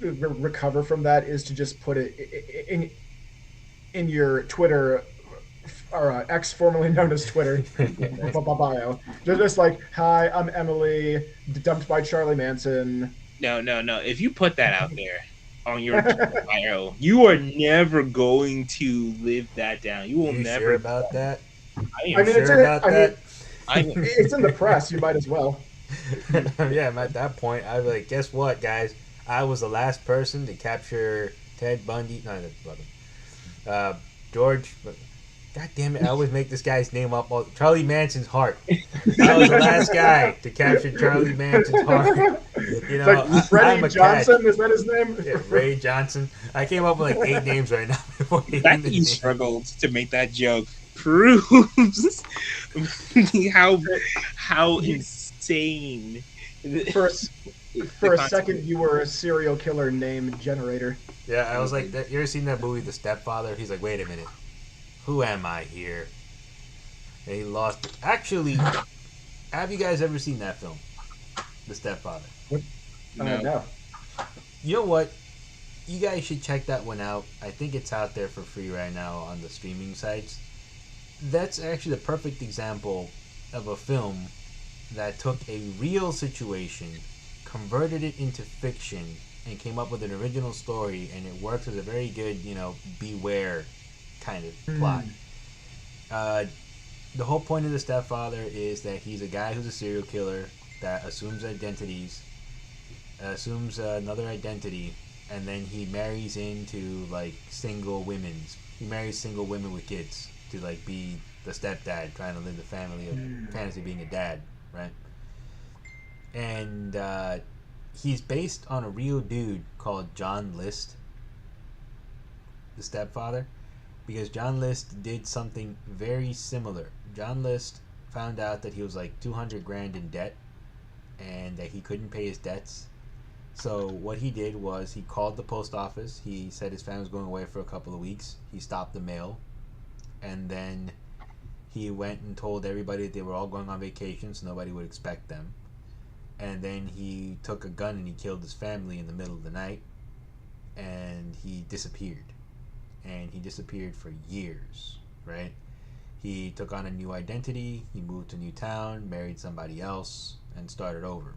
recover from that is to just put it in your Twitter or X, formerly known as Twitter bio. Just like, hi, I'm Emily, dumped by Charlie Manson. No. If you put that out there on your bio, you are never going to live that down. You will never. Sure about that? It's in the press. You might as well. Yeah, I'm at that point. I'd be like, guess what, guys? I was the last person to capture Ted Bundy. No, that's brother. George. God damn it! I always make this guy's name up. Charlie Manson's heart. I was the last guy to capture Charlie Manson's heart. You know, like Freddie Johnson, is that his name? Yeah, Ray Johnson. I came up with like 8 names right now. The fact that you struggled to make that joke proves how insane. For a second, you were a serial killer name generator. Yeah, I was like, you ever seen that movie, The Stepfather? He's like, wait a minute. Who am I here? And he lost it. Actually, have you guys ever seen that film? The Stepfather? No. You know what? You guys should check that one out. I think it's out there for free right now on the streaming sites. That's actually the perfect example of a film that took a real situation, converted it into fiction, and came up with an original story, and it works as a very good, beware kind of plot. The whole point of The Stepfather is that he's a guy who's a serial killer that assumes another identity, and then he marries into single women. He marries single women with kids to be the stepdad, trying to live the family of fantasy being a dad, right? And he's based on a real dude called John List, the stepfather, because John List did something very similar. John List found out that he was like $200,000 in debt and that he couldn't pay his debts. So what he did was he called the post office. He said his family was going away for a couple of weeks. He stopped the mail, and then he went and told everybody that they were all going on vacation so nobody would expect them. And then he took a gun and he killed his family in the middle of the night, and he disappeared. And he disappeared for years, right? He took on a new identity, he moved to a new town, married somebody else, and started over.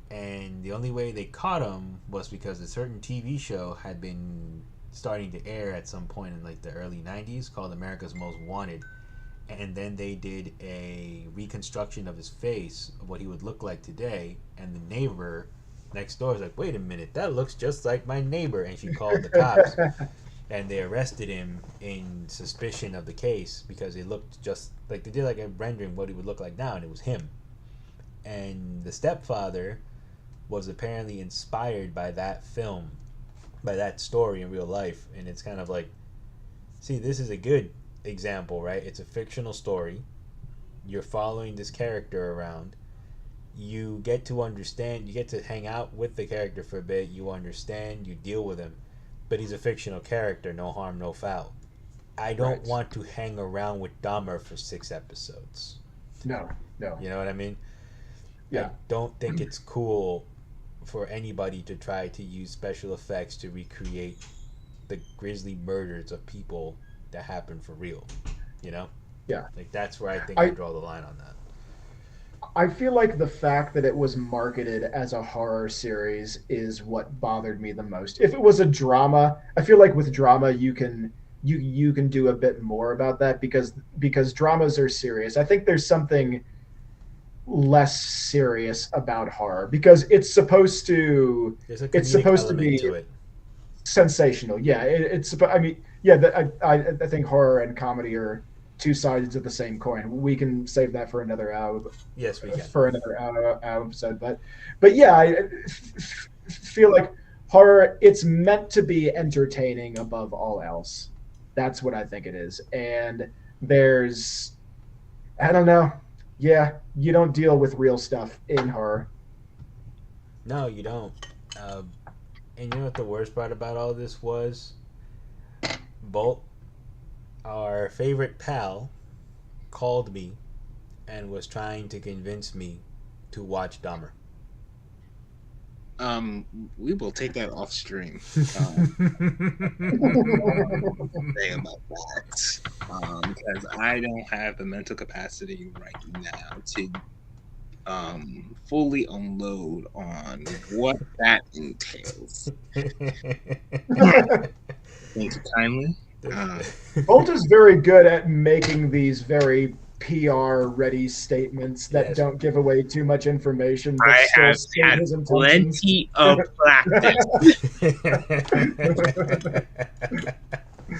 And the only way they caught him was because a certain TV show had been starting to air at some point in like the early 90s called America's Most Wanted. And then they did a reconstruction of his face, of what he would look like today. And the neighbor next door is like, wait a minute, that looks just like my neighbor. And she called the cops. And they arrested him in suspicion of the case because it looked just like they did like a rendering what he would look like now, and it was him. And the stepfather was apparently inspired by that film, by that story in real life. And it's kind of like, see, this is a good example, right? It's a fictional story. You're following this character around. You get to understand, you get to hang out with the character for a bit. You understand, you deal with him. But he's a fictional character, no harm, no foul. I don't want to hang around with Dahmer for 6 episodes. No. You know what I mean? Yeah. I don't think it's cool for anybody to try to use special effects to recreate the grisly murders of people that happen for real. You know? Yeah. Like, that's where I think I draw the line on that. I feel like the fact that it was marketed as a horror series is what bothered me the most. If it was a drama, I feel like with drama you can do a bit more about that because dramas are serious. I think there's something less serious about horror because it's supposed to be to it. Sensational. Yeah, I think horror and comedy are two sides of the same coin. We can save that for another hour. Yes, we can. For another hour episode. But yeah, I feel like horror, it's meant to be entertaining above all else. That's what I think it is. And there's, I don't know. Yeah, you don't deal with real stuff in horror. No, you don't. And you know what the worst part about all this was? Bolt, our favorite pal, called me and was trying to convince me to watch Dahmer. We will take that off stream. Say about that, because I don't have the mental capacity right now to fully unload on what that entails. Thank you kindly. Bolt is very good at making these very PR-ready statements that don't give away too much information. But I still have state had his intentions. plenty of practice.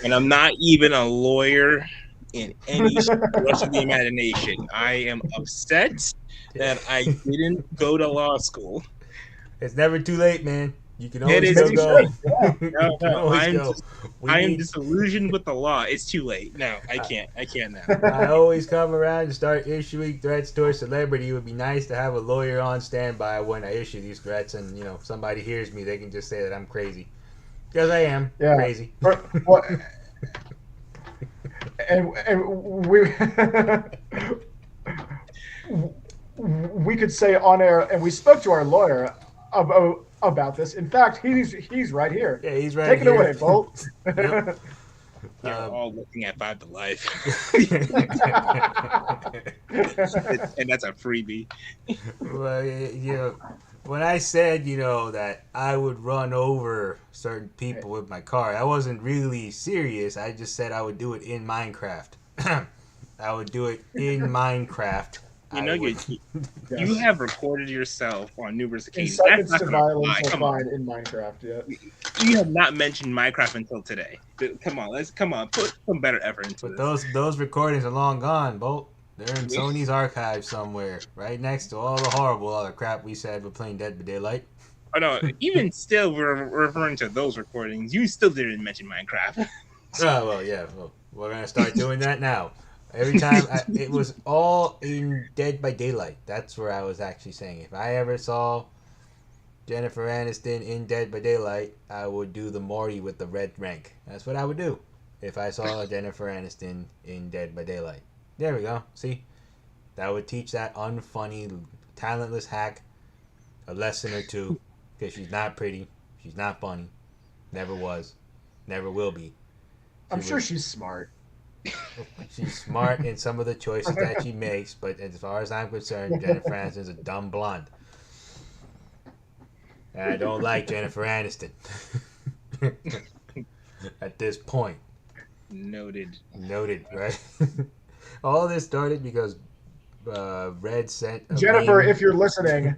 And I'm not even a lawyer in any stretch of the imagination. I am upset that I didn't go to law school. It's never too late, man. You can always still go. No, I am disillusioned with the law. It's too late. No, I can't now. I always come around and start issuing threats to a celebrity. It would be nice to have a lawyer on standby when I issue these threats, and if somebody hears me, they can just say that I'm crazy, because I am crazy. And we could say on air, and we spoke to our lawyer about this. In fact, he's right here. Yeah, he's right here. Take it away, Bolt. Yep. You're all looking at 5 to Life. And that's a freebie. Well, when I said, that I would run over certain people with my car, I wasn't really serious. I just said I would do it in Minecraft. I would do it in Minecraft. You have recorded yourself on numerous occasions. Incitements to violence are fine in Minecraft. Yeah. You have not mentioned Minecraft until today. Come on, put some better effort into this. Those recordings are long gone, Bolt. They're in Sony's archive somewhere, right next to all the horrible other crap we said with playing Dead by Daylight. Oh no! Even still, we're referring to those recordings. You still didn't mention Minecraft. Oh well, yeah. Well, we're gonna start doing that now. Every time it was all in Dead by Daylight. That's where I was actually saying if I ever saw Jennifer Aniston in Dead by Daylight, I would do the Morty with the red rank. That's what I would do if I saw Jennifer Aniston in Dead by Daylight. There we go. See? That would teach that unfunny, talentless hack a lesson or two, because she's not pretty, she's not funny, never was, never will be. I'm sure she's smart. She's smart in some of the choices that she makes, but as far as I'm concerned, Jennifer Aniston's a dumb blonde. And I don't like Jennifer Aniston. at this point. Noted. Noted, right? All this started because Red sent a Jennifer, meme. if you're listening,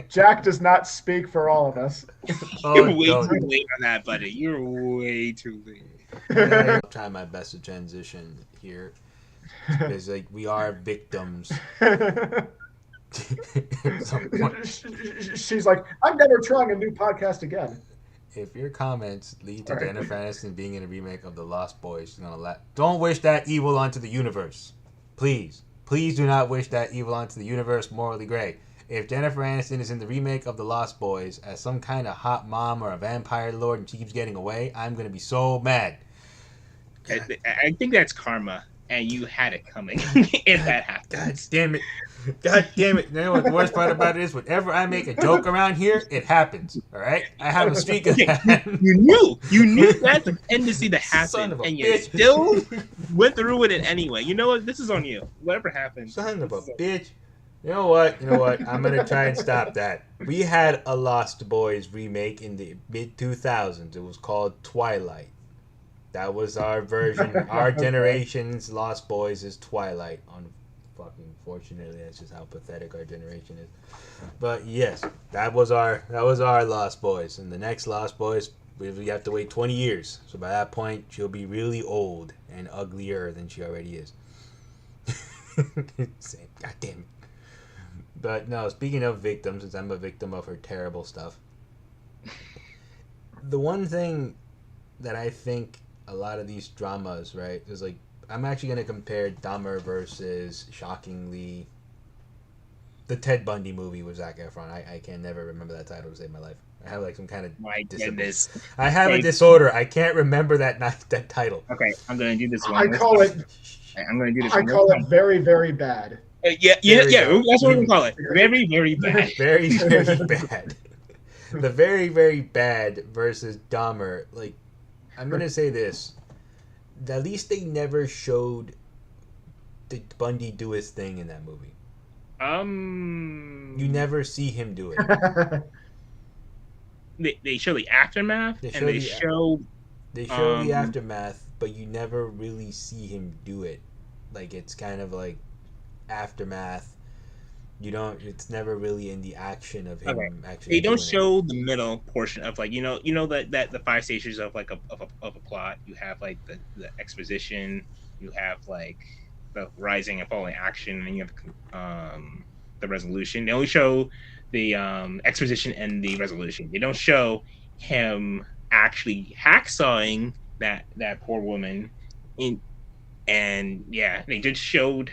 Jack does not speak for all of us. Oh, You're way don't. too late on that, buddy. You're way too late. I'll try my best to transition here. Because like we are victims. At some point. She's like, I'm never trying a new podcast again. If your comments lead to All right. Jennifer Aniston being in a remake of The Lost Boys, she's gonna don't wish that evil onto the universe. Please. Please do not wish that evil onto the universe, Morally Gray. If Jennifer Aniston is in the remake of The Lost Boys as some kind of hot mom or a vampire lord and she keeps getting away, I'm gonna be so mad. I think that's karma, and you had it coming if that God happens. damn it. God damn it. You know what the worst part about it is? Whenever I make a joke around here, it happens. Alright? I have a streak of that. You knew that's a tendency to Son happen, of a and you bitch. still went through with it anyway. You know what? This is on you. Whatever happened. Son of a bitch. You know what? I'm gonna try and stop that. We had a Lost Boys remake in the mid 2000s. It was called Twilight. That was our version. Our generation's Lost Boys is Twilight. Unfortunately, that's just how pathetic our generation is. But yes, that was our Lost Boys. And the next Lost Boys, we have to wait 20 years. So by that point, she'll be really old and uglier than she already is. God damn it. But no, speaking of victims, since I'm a victim of her terrible stuff, the one thing that I think a lot of these dramas, right, is like, I'm actually going to compare Dahmer versus, shockingly, the Ted Bundy movie with Zac Efron. I can never remember that title to save my life. I have like some kind of My goodness. I have a disorder. I can't remember that title. Okay, I'm gonna do this one. I call it very, very bad. Yeah. That's what we're gonna call it. Very, very bad. Very, very bad. The very, very bad versus Dahmer. Like, I'm gonna say this. At least they never showed did Bundy do his thing in that movie. You never see him do it. They show the aftermath, They and show the aftermath, but you never really see him do it. Like, it's kind of like aftermath. It's never really in the action of him actually. They don't show the middle portion of, like, you know that the 5 stages of like a plot. You have like the exposition, you have like the rising and falling action, and you have the resolution. They only show the exposition and the resolution. They don't show him actually hacksawing that poor woman and they just showed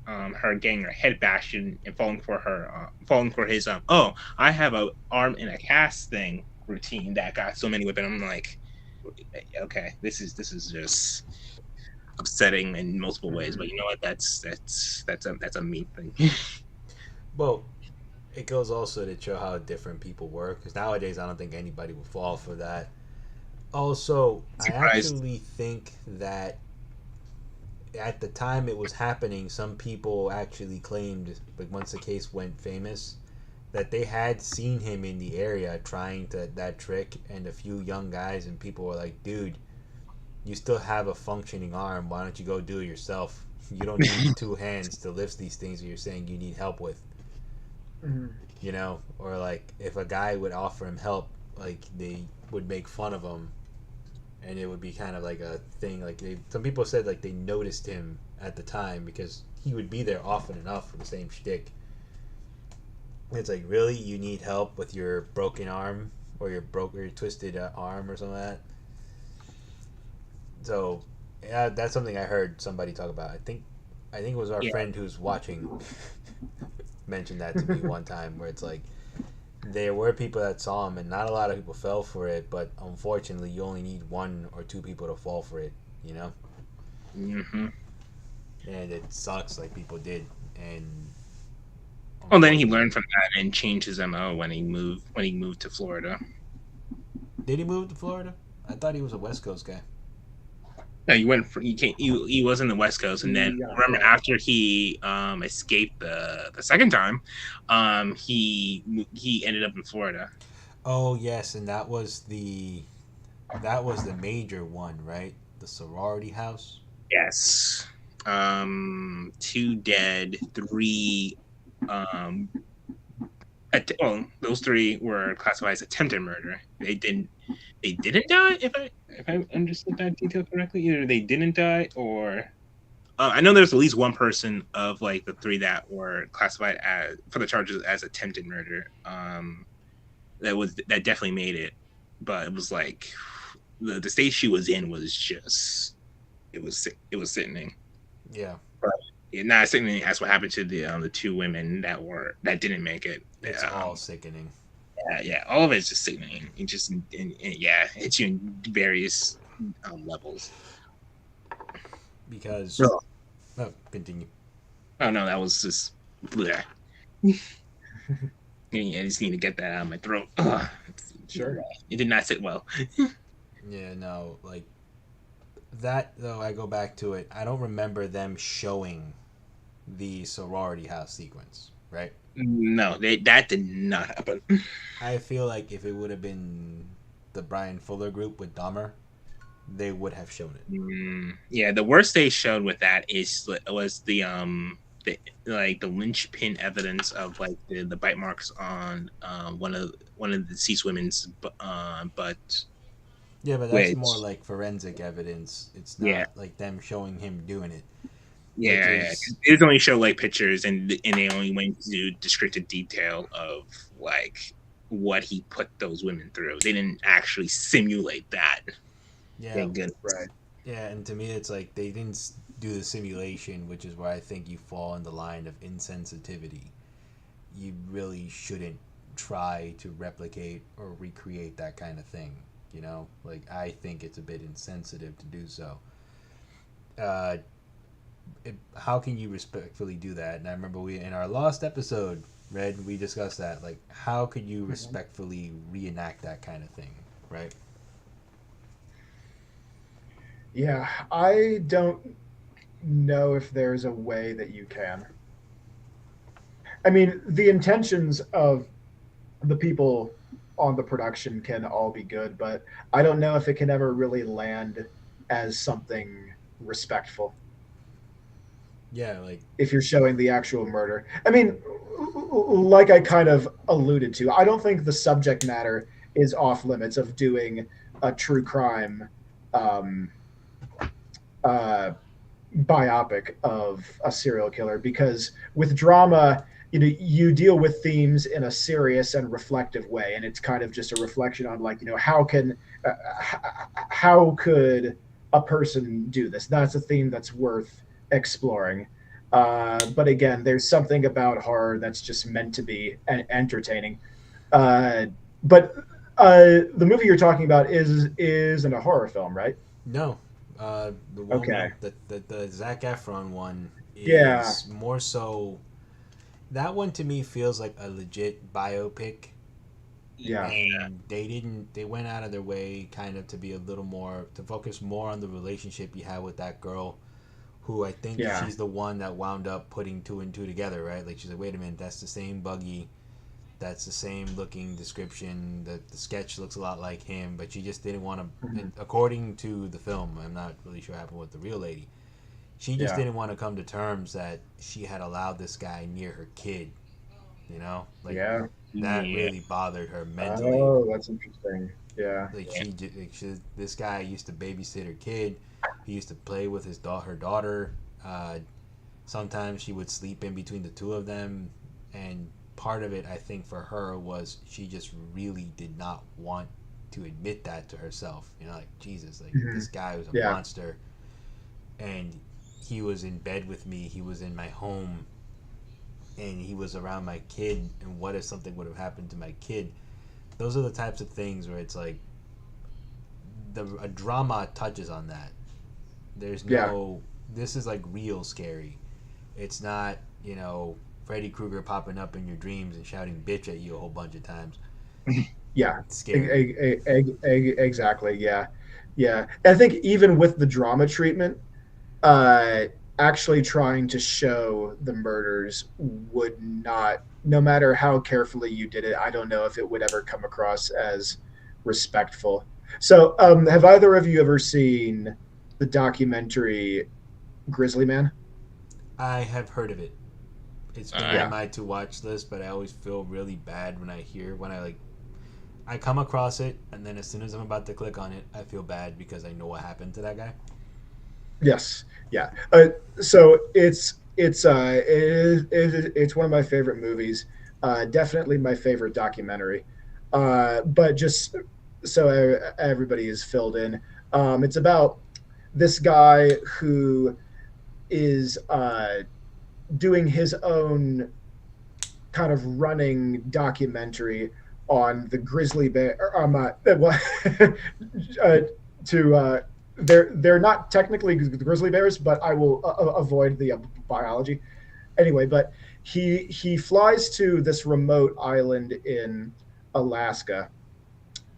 her getting her head bashed and falling for his I have a arm in a cast thing routine that got so many women. I'm like, okay, this is just upsetting in multiple ways, but you know what, that's a me thing. Well, it goes also to show how different people were, because nowadays I don't think anybody would fall for that. Also, Surprised. I actually think that at the time it was happening, some people actually claimed, like once the case went famous, that they had seen him in the area trying that trick, and a few young guys and people were like, dude, you still have a functioning arm, why don't you go do it yourself? You don't need 2 hands to lift these things that you're saying you need help with. Mm-hmm. You know, or like if a guy would offer him help, like they would make fun of him, and it would be kind of like a thing. Like some people said like they noticed him at the time because he would be there often enough for the same shtick. It's like, really, you need help with your broken arm or your twisted arm or something like that. So yeah, that's something I heard somebody talk about. I think it was our friend who's watching mentioned that to me one time, where it's like there were people that saw him and not a lot of people fell for it, but unfortunately you only need 1 or 2 people to fall for it, you know. Mm-hmm. And it sucks, like people did. And well, then he learned from that and changed his MO when he moved to Florida. Did he move to Florida? I thought he was a West Coast guy. No, he was in the West Coast, and then remember after he escaped the second time, he ended up in Florida. Oh yes, and that was the That was the major one, right? The sorority house. Yes. Two dead, three. Um, well, those three were classified as attempted murder. They didn't die. If I understood that detail correctly, either they didn't die or I know there's at least one person of like the three that were classified as for the charges as attempted murder. That definitely made it, but it was like the state she was in was just it was sickening. Yeah. But not sickening as what happened to the two women that didn't make it. It's all sickening. Yeah, all of it's just sickening. It just yeah, it hits you in various levels. Because. No. Oh, continue. Oh no, that was just. Bleh. I just need to get that out of my throat. Ugh. Sure. It did not sit well. Yeah, no, like that though. I go back to it. I don't remember them showing the sorority house sequence, right? No, that did not happen. I feel like if it would have been the Brian Fuller group with Dahmer, they would have shown it. Yeah, the worst they showed with that was the linchpin evidence of like the bite marks on one of the deceased women's butt. Yeah, but that's more like forensic evidence. It's not Yeah. like them showing him doing it. Yeah, it only show like pictures, and they only went to descriptive detail of like what he put those women through. They didn't actually simulate that. Yeah, Thank goodness. Right. yeah, and to me, it's like they didn't do the simulation, which is where I think you fall in the line of insensitivity. You really shouldn't try to replicate or recreate that kind of thing. You know, like I think it's a bit insensitive to do so. Uh, how can you respectfully do that? And I remember we in our last episode, Red, we discussed that. Like, how could you respectfully reenact that kind of thing, right? Yeah, I don't know if there's a way that you can. I mean, the intentions of the people on the production can all be good, but I don't know if it can ever really land as something respectful Yeah, like if you're showing the actual murder. I mean, like I kind of alluded to, I don't think the subject matter is off limits of doing a true crime um, uh, biopic of a serial killer, because with drama, you deal with themes in a serious and reflective way, and it's kind of just a reflection on like, how could a person do this? That's a theme that's worth exploring. But again, there's something about horror that's just meant to be entertaining. But the movie you're talking about isn't a horror film, right? no, the one Okay. the Zac Efron one is Yeah. more so. That one to me feels like a legit biopic, Yeah. and they went out of their way kind of to be a little more to focus more on the relationship you had with that girl, who I think Yeah. she's the one that wound up putting two and two together, right? Like she's like, wait a minute, that's the same buggy, that's the same looking description. The sketch looks a lot like him, but she just didn't want to. Mhm. According to the film, I'm not really sure what happened with the real lady. She just Yeah. didn't want to come to terms that she had allowed this guy near her kid. You know, like Yeah. that Yeah. really bothered her mentally. Oh, that's interesting. Yeah. Like this guy used to babysit her kid. He used to play with her daughter. Uh, Sometimes she would sleep in between the two of them, and part of it, I think, for her was she just really did not want to admit that to herself. You know, like Jesus, like Mhm. this guy was a Yeah. monster, and he was in bed with me. He was in my home, and he was around my kid. And what if something would have happened to my kid? Those are the types of things where it's like a drama touches on that. There's Yeah. no. This is like real scary. It's not, Freddy Krueger popping up in your dreams and shouting bitch at you a whole bunch of times. Yeah. It's scary. Exactly. Yeah. Yeah. I think even with the drama treatment, uh, actually trying to show the murders would not, no matter how carefully you did it, I don't know if it would ever come across as respectful. So, have either of you ever seen the documentary Grizzly Man? I have heard of it. It's All been on right. Yeah. my to watch list, but I always feel really bad when I like I come across it, and then as soon as I'm about to click on it, I feel bad because I know what happened to that guy. Yes. Yeah. So it's one of my favorite movies. Definitely my favorite documentary. But just so everybody is filled in, it's about this guy who is doing his own kind of running documentary on the grizzly bear. Uh, to they're not technically grizzly bears, but I will avoid the biology anyway. But he flies to this remote island in Alaska,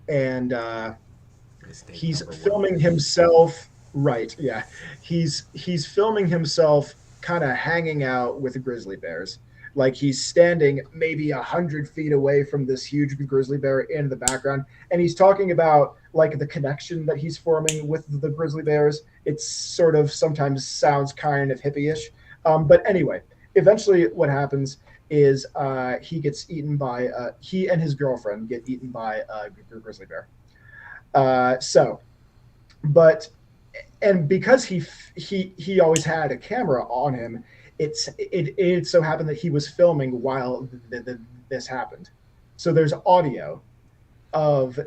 and Mistake he's number one. filming himself. Right, yeah, he's filming himself kind of hanging out with grizzly bears. Like he's standing maybe 100 feet away from this huge grizzly bear in the background, and he's talking about like the connection that he's forming with the grizzly bears. It's sort of sometimes sounds kind of hippie-ish, but anyway, eventually what happens is he gets eaten by he and his girlfriend get eaten by a grizzly bear. So, but and because he always had a camera on him, it so happened that he was filming while this happened. So there's audio of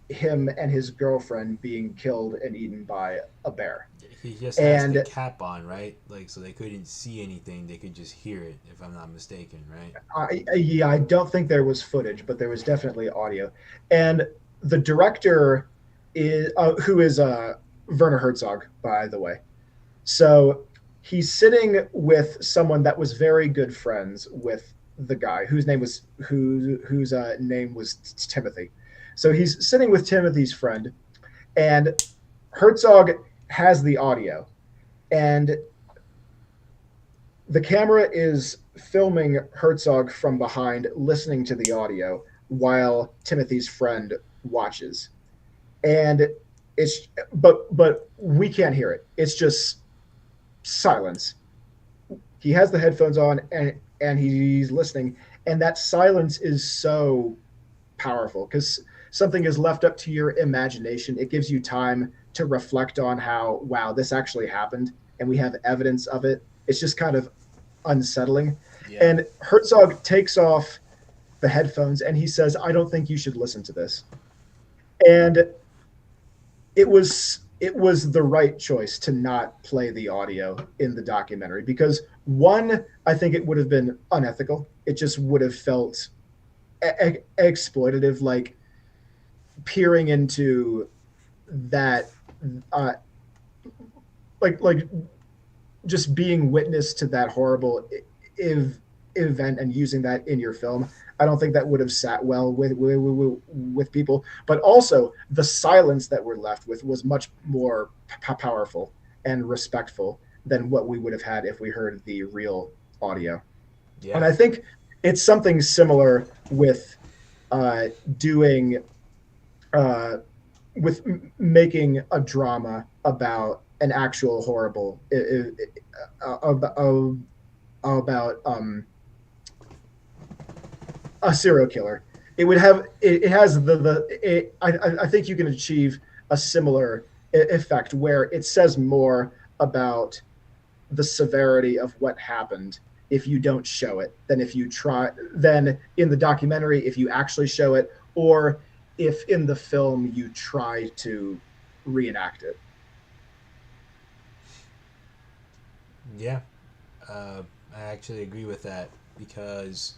him and his girlfriend being killed and eaten by a bear. He just has the And cap on, right? Like, so they couldn't see anything; they could just hear it, if I'm not mistaken, right? yeah, I don't think there was footage, but there was definitely audio. And the director is who is Werner Herzog, by the way. So he's sitting with someone that was very good friends with the guy whose name was Timothy. So he's sitting with Timothy's friend, and Herzog has the audio, and the camera is filming Herzog from behind, listening to the audio while Timothy's friend watches. And it's but we can't hear it. It's just silence. He has the headphones on and he's listening, and that silence is so powerful because something is left up to your imagination. It gives you time to reflect on how, wow, this actually happened and we have evidence of it. It's just kind of unsettling. Yeah. And Herzog takes off the headphones and he says, I don't think you should listen to this. And it was the right choice to not play the audio in the documentary because one, I think it would have been unethical. It just would have felt exploitative, like peering into that, uh, like just being witness to that horrible event and using that in your film. I don't think that would have sat well with people. But also, the silence that we're left with was much more powerful and respectful than what we would have had if we heard the real audio. And Yeah. I think it's something similar with uh, doing uh, with making a drama about an actual horrible about a serial killer. It would have it has I think you can achieve a similar effect where it says more about the severity of what happened if you don't show it than if you try than in the documentary if you actually show it, or if in the film you try to reenact it. Yeah. I actually agree with that because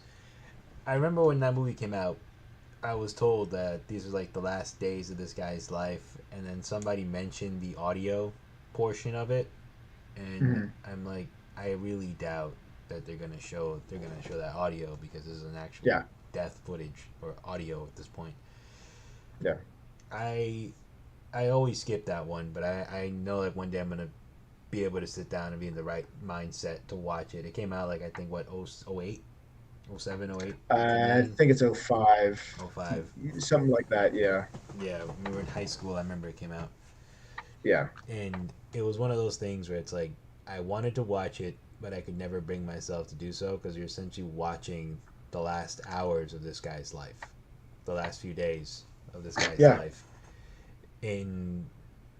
I remember when that movie came out, I was told that these were like the last days of this guy's life, and then somebody mentioned the audio portion of it, and Mm-hmm. I'm like, I really doubt that they're gonna show that audio because this is an actual Yeah, death footage or audio at this point. yeah. I I always skip that one, but I know that one day I'm gonna be able to sit down and be in the right mindset to watch it. It came out like I think what 08, 07, 08, I 09, think it's 05, 05. something like that. Yeah. Yeah, when we were in high school, I remember it came out. Yeah. And it was one of those things where it's like, I wanted to watch it, but I could never bring myself to do so because you're essentially watching the last hours of this guy's life, the last few days of this guy's Yeah. life. In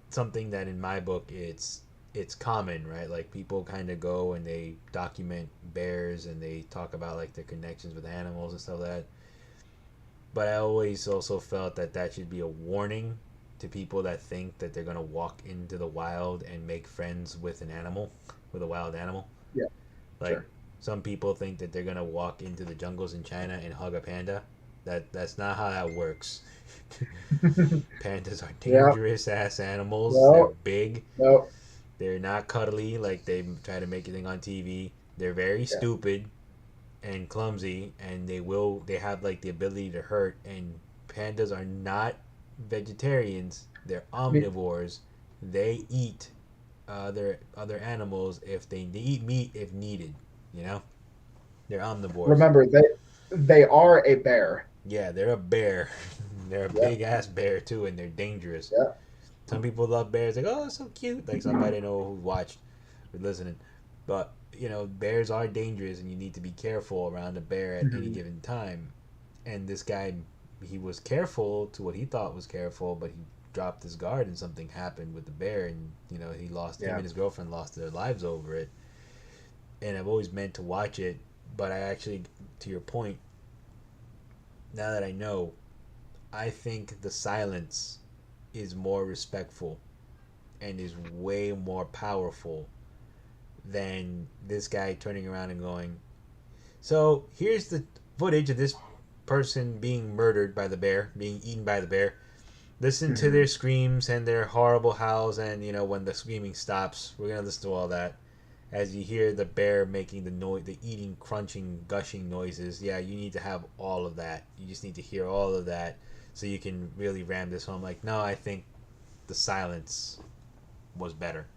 something that in my book it's common, right? Like people kind of go and they document bears and they talk about like their connections with animals and stuff like that. But I always also felt that that should be a warning to people that think that they're gonna walk into the wild and make friends with an animal, with a wild animal. Yeah. Like Sure. some people think that they're gonna walk into the jungles in China and hug a panda. That's not how that works. Pandas are Yeah. dangerous ass animals. They're No. big. No. They're not cuddly like they try to make it think on TV. They're very Yeah. stupid and clumsy, and they have like the ability to hurt. And pandas are not vegetarians. They're I mean, omnivores. They eat other animals if they eat meat if needed. You know, they're omnivores. remember they are a bear. Yeah, they're a bear. They're a Yeah. big ass bear too, and they're dangerous. Yeah. Some people love bears, like, oh, it's so cute. Like somebody I know who watched or listening. But, you know, bears are dangerous and you need to be careful around a bear at any Mhm. given time. And this guy, he was careful to what he thought was careful, but he dropped his guard and something happened with the bear. And, you know, him Yeah. and his girlfriend lost their lives over it. And I've always meant to watch it. But I actually, to your point, now that I know, I think the silence is more respectful and is way more powerful than this guy turning around and going, so here's the footage of this person being murdered by the bear, being eaten by the bear. Listen to Mhm. their screams and their horrible howls, and you know when the screaming stops, we're gonna listen to all that. As you hear the bear making the noise, the eating, crunching, gushing noises, yeah, you need to have all of that. You just need to hear all of that so you can really ram this home. Like, no, I think the silence was better.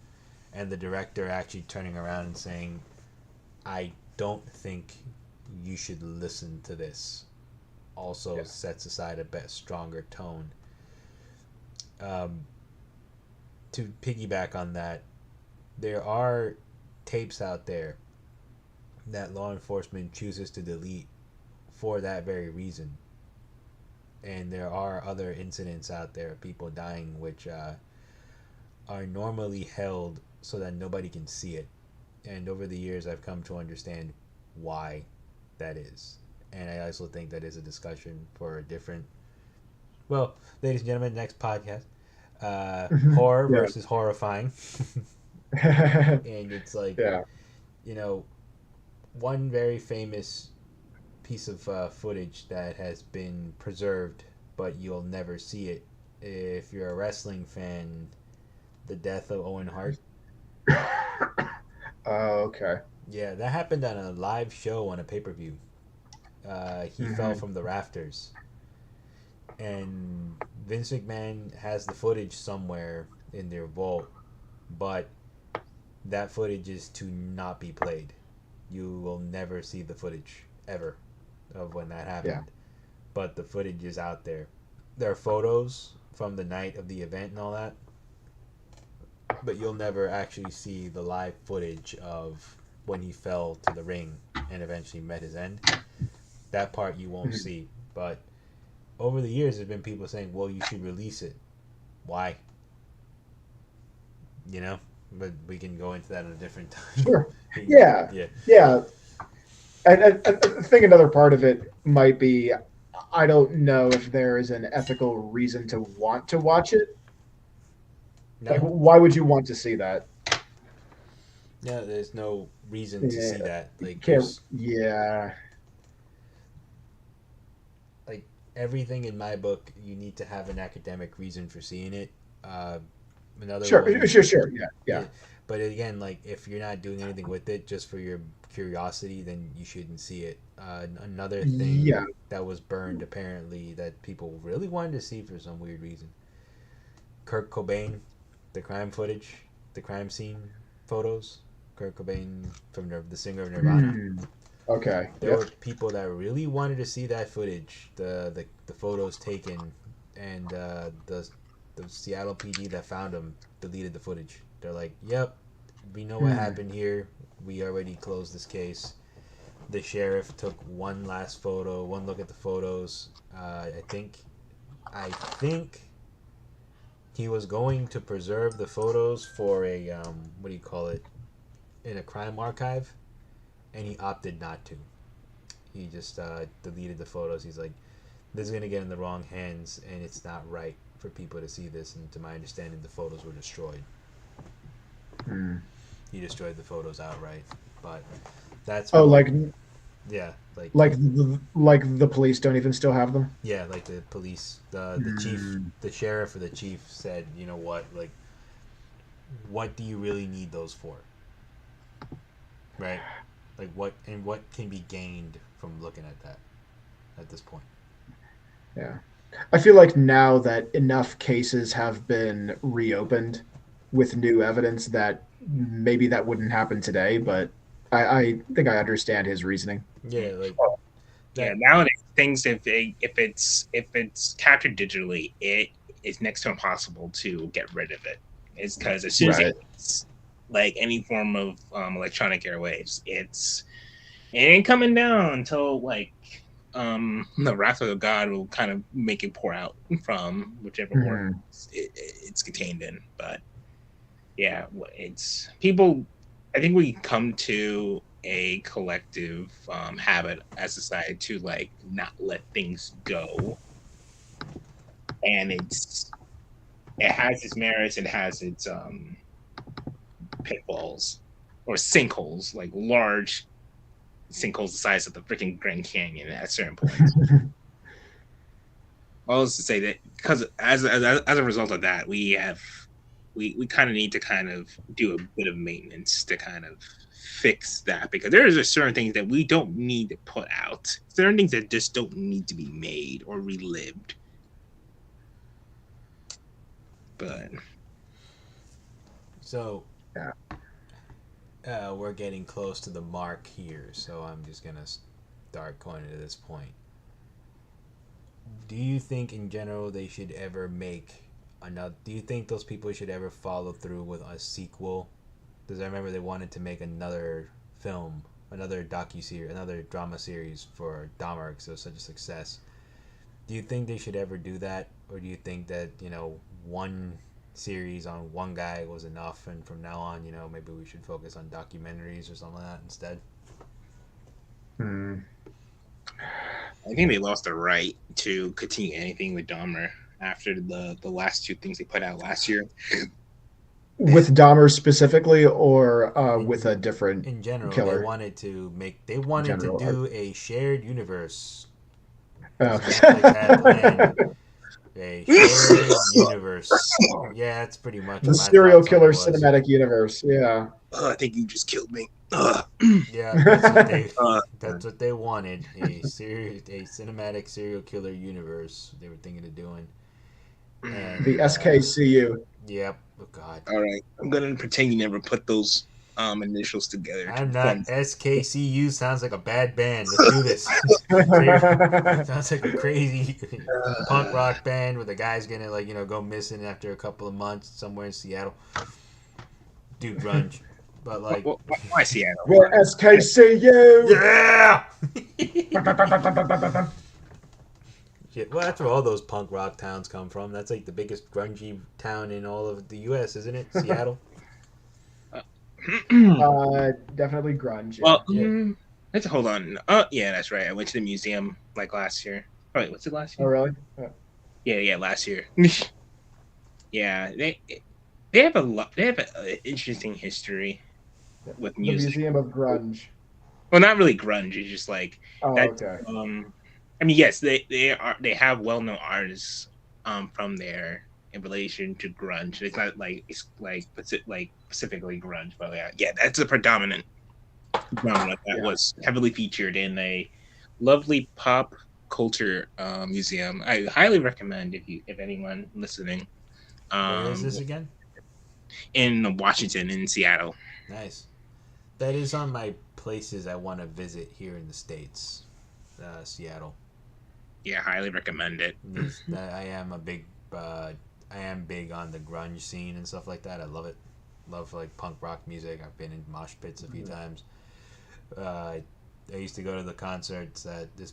And the director actually turning around and saying, I don't think you should listen to this, also Yeah. sets aside a bit stronger tone. Um, to piggyback on that, there are tapes out there that law enforcement chooses to delete for that very reason. And there are other incidents out there of people dying, which are normally held so that nobody can see it. And over the years, I've come to understand why that is. And I also think that is a discussion for a different. Well, ladies and gentlemen, next podcast, horror Yeah. versus horrifying, and it's like, Yeah. you know, one very famous piece of footage that has been preserved, but you'll never see it. If you're a wrestling fan, the death of Owen Hart. Oh, okay. Yeah, that happened on a live show on a pay per view. He fell Mhm. from the rafters, and Vince McMahon has the footage somewhere in their vault, but that footage is to not be played. You will never see the footage ever of when that Yeah. happened, but the footage is out there. There are photos from the night of the event and all that, but you'll never actually see the live footage of when he fell to the ring and eventually met his end. That part you won't Mhm. see. But over the years, there's been people saying, "Well, you should release it." Why? You know, but we can go into that at a different time. Sure. Yeah. Yeah. Yeah. I think another part of it might be I don't know if there is an ethical reason to want to watch it. Like, No. why would you want to see that? Yeah. There's no reason to see Yeah, that. Like, can't. there's Yeah. like everything in my book. You need to have an academic reason for seeing it. Uh, Another Sure. one. Sure. Sure. Yeah. Yeah. Yeah. But again, like if you're not doing anything with it just for your curiosity, then you shouldn't see it. Another thing Yeah. that was burned apparently that people really wanted to see for some weird reason. Kurt Cobain, the crime footage, the crime scene photos. Kurt Cobain from the singer of Nirvana. Hmm. Okay. There Yep. were people that really wanted to see that footage, the photos taken and the Seattle PD that found him deleted the footage. They're like, "Yep, we know what happened here. We already closed this case." The sheriff took one last photo, one look at the photos. I think he was going to preserve the photos for a what do you call it, in a crime archive, and he opted not to. He just deleted the photos. He's like, this is gonna get in the wrong hands, and it's not right for people to see this. And to my understanding, the photos were destroyed. He destroyed the photos outright. But that's yeah, like the police don't even still have them. yeah, like the police, the chief, the sheriff or the chief said, you know what, like, what do you really need those for? Right? Like what can be gained from looking at that at this point? Yeah. I feel like now that enough cases have been reopened with new evidence that maybe that wouldn't happen today, but I think I understand his reasoning. Yeah, like yeah. Nowadays, things if it's captured digitally, it is next to impossible to get rid of it. It's because as soon as it's like any form of electronic airwaves, it ain't coming down until like the wrath of God will kind of make it pour out from whichever work it's contained in. But yeah, it's people. I think we come to a collective habit as a society to like not let things go, and it has its merits. It has its pitfalls or sinkholes, like large sinkholes the size of the freaking Grand Canyon at certain points. All is to say that because as a result of that, we kind of need to kind of do a bit of maintenance to kind of fix that, because there is certain things that we don't need to put out. Certain things that just don't need to be made or relived. But so we're getting close to the mark here, so I'm just gonna start going to this point. Do you think in general they should ever make another? Do you think those people should ever follow through with a sequel? Because I remember they wanted to make another film, another docuseries, another drama series for Dahmer because it was such a success. Do you think they should ever do that, or do you think that, you know, one series on one guy was enough, and from now on, you know, maybe we should focus on documentaries or something like that instead? I think they lost the right to continue anything with Dahmer after the last two things they put out last year. With Dahmer specifically, or with a different in general killer? They wanted to do a shared universe. Netflix had planned a shared universe. Yeah, that's pretty much the serial killer cinematic universe. Yeah. I think you just killed me. Yeah, that's what they wanted. A cinematic serial killer universe they were thinking of doing. And, the SKCU. Yep. Oh God. All right, I'm gonna pretend you never put those initials together. I'm not. SKCU sounds like a bad band. Let's do this. Sounds like a crazy punk rock band where the guy's gonna, like, you know, go missing after a couple of months somewhere in Seattle. Do grunge, but like, why Seattle? We're SKCU. Yeah. Shit. Well, that's where all those punk rock towns come from. That's like the biggest grungy town in all of the U.S., isn't it? Seattle. Definitely grunge. Well, let's hold on. Oh, yeah, that's right. I went to the museum like last year. Oh, wait, what's it last year? Oh, really? Yeah, last year. Yeah, they have a lot. They have an interesting history with music. The Museum of Grunge. Well, not really grunge. It's just like that. Okay. I mean, yes, they have well-known artists from there in relation to grunge. It's not like specifically grunge, but yeah, that's a predominant genre that was heavily featured in a lovely pop culture museum. I highly recommend if anyone listening. Where is this again? In Washington, in Seattle. Nice. That is on my places I want to visit here in the States. Seattle. Yeah, highly recommend it. I am a big, I am big on the grunge scene and stuff like that. I love it. Love like punk rock music. I've been in mosh pits a few times. Uh, I used to go to the concerts that this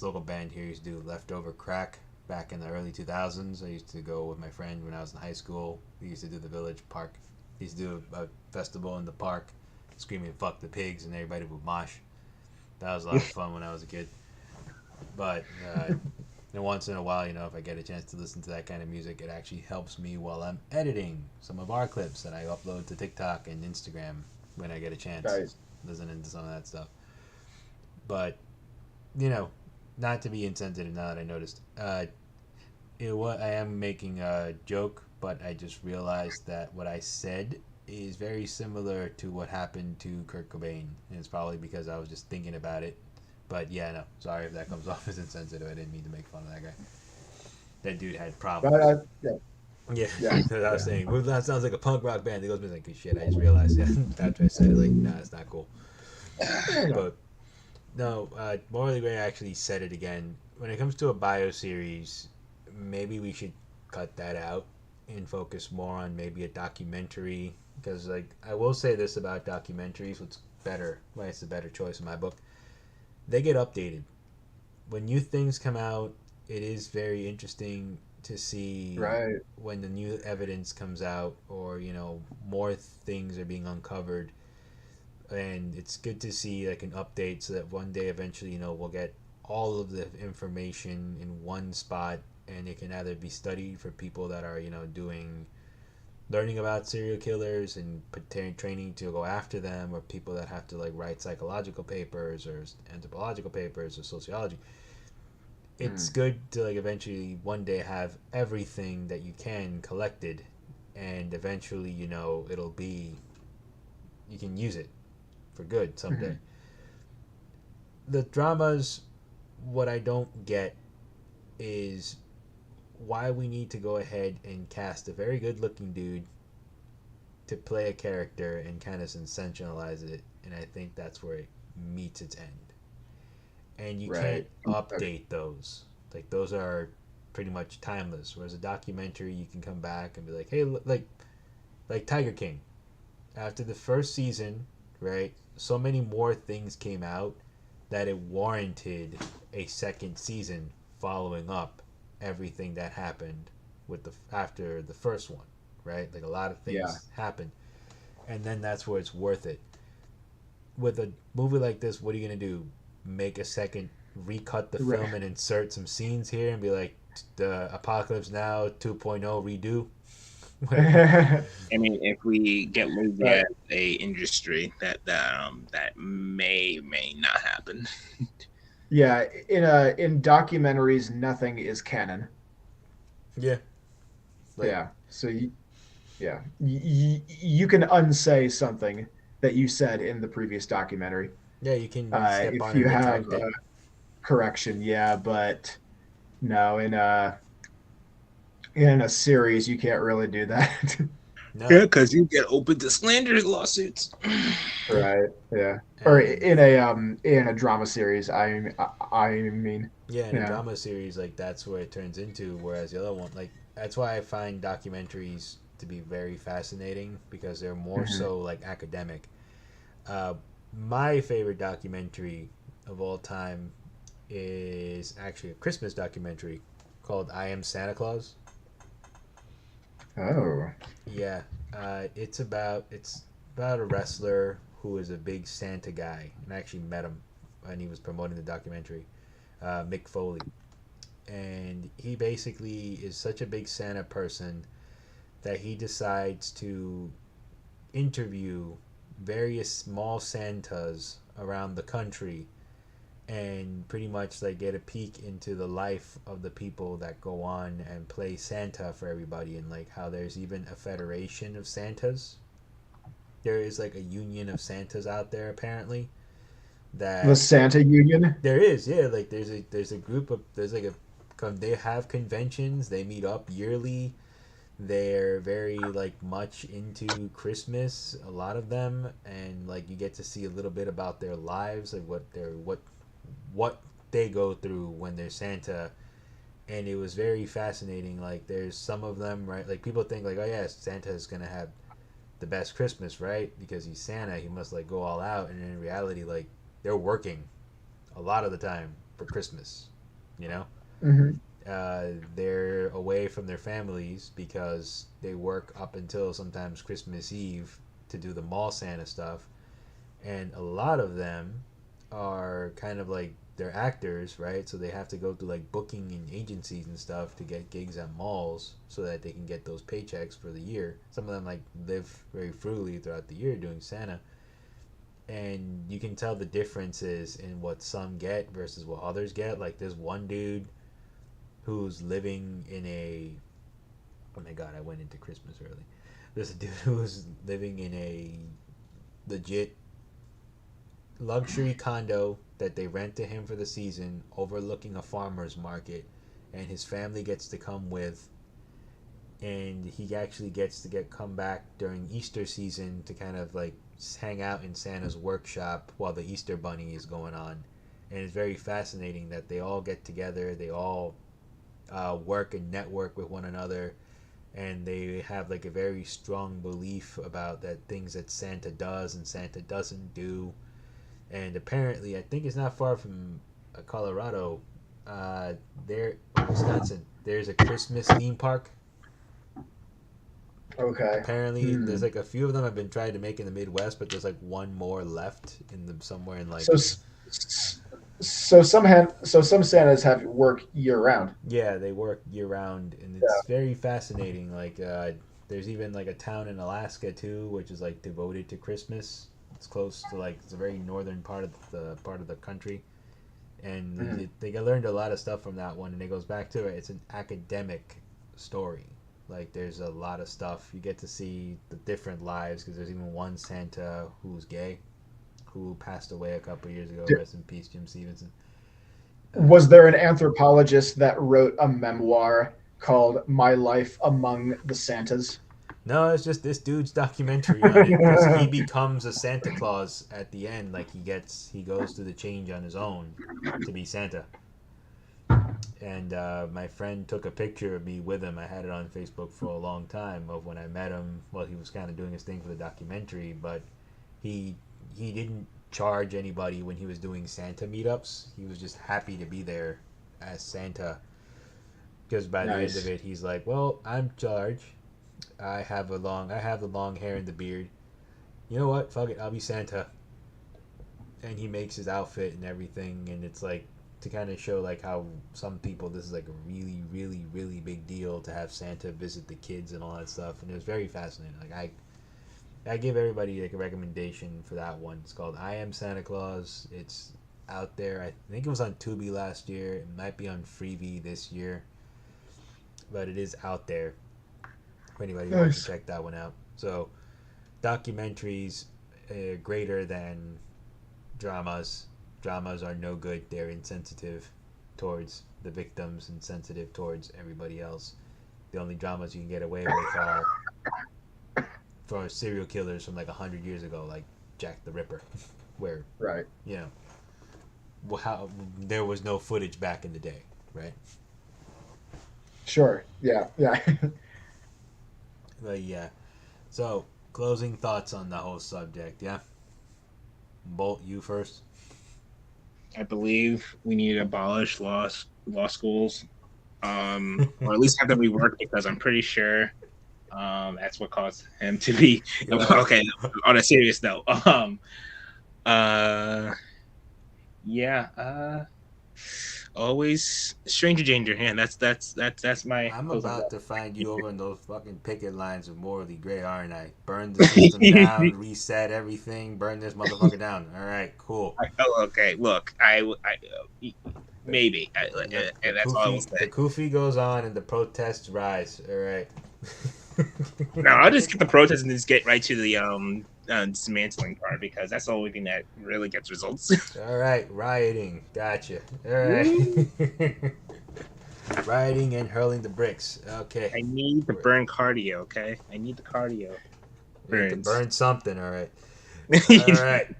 local band here used to do, Leftover Crack, back in the early 2000s. I used to go with my friend when I was in high school. We used to do the Village Park. We used to do a festival in the park, screaming "fuck the pigs" and everybody would mosh. That was a lot of fun when I was a kid. But and once in a while, if I get a chance to listen to that kind of music, it actually helps me while I'm editing some of our clips that I upload to TikTok and Instagram when I get a chance. Nice. Listening to some of that stuff. But, not to be insensitive now that I noticed. I am making a joke, but I just realized that what I said is very similar to what happened to Kurt Cobain. And it's probably because I was just thinking about it. But yeah, no, sorry if that comes off as insensitive. I didn't mean to make fun of that guy. That dude had problems. But, yeah. Yeah, Yeah, that's what I was saying. Well, that sounds like a punk rock band. He goes, like, shit, I just realized, after I said it, like, nah, it's not cool. But, no, Morally Gray actually said it again. When it comes to a bio series, maybe we should cut that out and focus more on maybe a documentary. Because, like, I will say this about documentaries, what's better, why it's a better choice in my book, they get updated. When new things come out, it is very interesting to see right. when the new evidence comes out, or more things are being uncovered, and it's good to see like an update so that one day eventually we'll get all of the information in one spot, and it can either be studied for people that are doing learning about serial killers and training to go after them, or people that have to like write psychological papers or anthropological papers or sociology. It's good to like eventually one day have everything that you can collected, and eventually it'll be, you can use it for good someday. The dramas, what I don't get is why we need to go ahead and cast a very good looking dude to play a character and kind of sensationalize it, and I think that's where it meets its end. And you can't update those. Like, those are pretty much timeless. Whereas a documentary, you can come back and be like, hey, like Tiger King. After the first season, right, so many more things came out that it warranted a second season following up everything that happened after the first one, right? Like, a lot of things happened. And then that's where it's worth it. With a movie like this, what are you going to do? Make a second, recut the film and insert some scenes here and be like, the Apocalypse Now 2.0 redo? I mean, if we get lazy as a industry, that may not happen. Yeah, in documentaries, nothing is canon. Yeah. So you can unsay something that you said in the previous documentary. Yeah, you can step if on you and have retract it. correction. Yeah, but no, in a series, you can't really do that. No. Yeah, because you get open to slander lawsuits. Right. Yeah. Or in a drama series, I mean. Yeah, in a drama series, like, that's where it turns into. Whereas the other one, like, that's why I find documentaries to be very fascinating, because they're more so like academic. My favorite documentary of all time is actually a Christmas documentary called "I Am Santa Claus." Oh. Yeah, it's about a wrestler who is a big Santa guy, and I actually met him when he was promoting the documentary, Mick Foley, and he basically is such a big Santa person that he decides to interview various small Santas around the country and pretty much like get a peek into the life of the people that go on and play Santa for everybody, and like how there's even a federation of Santas. There is like a union of Santas out there apparently. That The Santa Union? There is, yeah. Like there's a group of they have conventions. They meet up yearly. They're very like much into Christmas, a lot of them, and like you get to see a little bit about their lives, like what they go through when they're Santa. And it was very fascinating. Like, there's some of them, right? Like, people think, like, oh, yeah, Santa's going to have the best Christmas, right? Because he's Santa, he must, like, go all out. And in reality, like, they're working a lot of the time for Christmas, you know? Mm-hmm. They're away from their families because they work up until sometimes Christmas Eve to do the mall Santa stuff. And a lot of them are kind of like they're actors, right? So they have to go through like booking and agencies and stuff to get gigs at malls so that they can get those paychecks for the year. Some of them like live very frugally throughout the year doing Santa. And you can tell the differences in what some get versus what others get. Like there's one dude who's living in a, oh my god, I went into Christmas early. There's a dude who's living in a legit luxury condo that they rent to him for the season overlooking a farmer's market, and his family gets to come with, and he actually gets to come back during Easter season to kind of like hang out in Santa's workshop while the Easter bunny is going on. And it's very fascinating that they all get together, they all work and network with one another, and they have like a very strong belief about that things that Santa does and Santa doesn't do. And apparently, I think it's not far from Colorado. There, Wisconsin. There's a Christmas theme park. Okay. Apparently, there's like a few of them have been tried to make in the Midwest, but there's like one more left in the somewhere in like. So some Santas have work year round. Yeah, they work year round, and it's very fascinating. Like, there's even like a town in Alaska too, which is like devoted to Christmas. It's close to like it's a very northern part of the country, and they learned a lot of stuff from that one. And it goes back to it. It's an academic story. Like there's a lot of stuff you get to see the different lives because there's even one Santa who's gay, who passed away a couple years ago. Rest in peace, Jim Stevenson. Was there an anthropologist that wrote a memoir called "My Life Among the Santas"? No, it's just this dude's documentary on it because he becomes a Santa Claus at the end. Like he goes through the change on his own to be Santa. And my friend took a picture of me with him. I had it on Facebook for a long time of when I met him. Well, he was kind of doing his thing for the documentary, but he didn't charge anybody when he was doing Santa meetups. He was just happy to be there as Santa. Because by the end of it, he's like, "Well, I'm charged. I have the long hair and the beard. You know what? Fuck it, I'll be Santa." And he makes his outfit and everything, and it's like to kind of show like how some people this is like a really, really, really big deal to have Santa visit the kids and all that stuff. And it was very fascinating. Like I give everybody like a recommendation for that one. It's called I Am Santa Claus. It's out there. I think it was on Tubi last year. It might be on Freevee this year, but it is out there. If anybody wants to check that one out. So, documentaries greater than dramas. Dramas are no good. They're insensitive towards the victims and sensitive towards everybody else. The only dramas you can get away with are for serial killers from like 100 years ago, like Jack the Ripper, where you know how there was no footage back in the day, right? Sure. Yeah. But yeah. So, closing thoughts on the whole subject, yeah? Bolt, you first. I believe we need to abolish law schools, or at least have them rework because I'm pretty sure that's what caused him to be okay. On a serious note, always stranger danger. Yeah, that's my. I'm about to find you over in those fucking picket lines of morally gray, aren't I? Burn the system down, reset everything, burn this motherfucker down. All right, cool. Okay, look, maybe, and that's all I will say. The kufi goes on and the protests rise. All right. No, I'll just get the protest and just get right to the dismantling part because that's the only thing that really gets results. All right, rioting. Gotcha. All right. Rioting and hurling the bricks. Okay. I need the burn cardio, okay? I need the cardio. Need to burn something, all right. All right.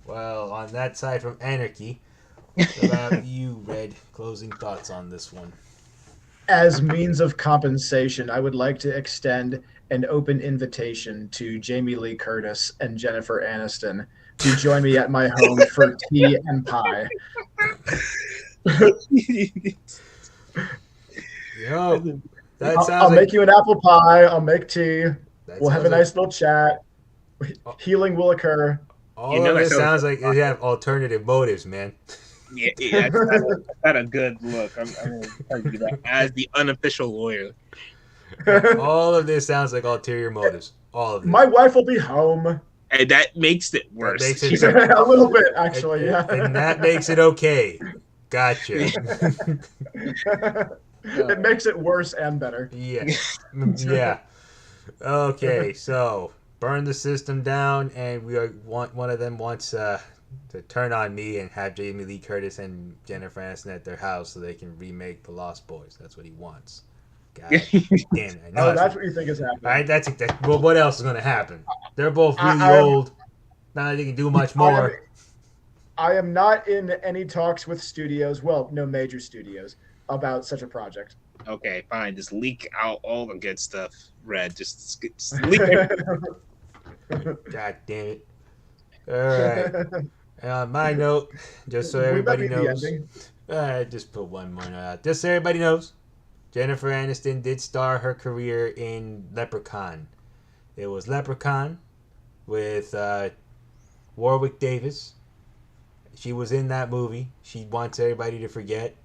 Well, on that side from anarchy, What about you, Red? Closing thoughts on this one. As means of compensation, I would like to extend an open invitation to Jamie Lee Curtis and Jennifer Aniston to join me at my home for tea and pie. Yo, that sounds I'll like make you an apple pie. I'll make tea. that We'll have a sounds like nice little chat. Healing will occur. all of this sounds like they have alternative motives, man. Yeah, that's not a good look. I'm going to tell you that as the unofficial lawyer. All of this sounds like ulterior motives. All of this. My wife will be home. And that makes it worse. makes it- A little bit, actually. Yeah. And that makes it okay. Gotcha. It makes it worse and better. Yeah. Yeah. Okay, so burn the system down, and one of them wants to turn on me and have Jamie Lee Curtis and Jennifer Aniston at their house so they can remake The Lost Boys. That's what he wants. God damn it. I know That's what you think is happening. All right, that's it. Well, what else is going to happen? They're both really old. Not that they can do much more. I am not in any talks with studios, well, no major studios, about such a project. Okay, fine. Just leak out all the good stuff, Red. Just leak it. God damn it. All right. And on my note, just so everybody knows, just put one more note out. Just so everybody knows, Jennifer Aniston did start her career in Leprechaun. It was Leprechaun with Warwick Davis. She was in that movie. She wants everybody to forget.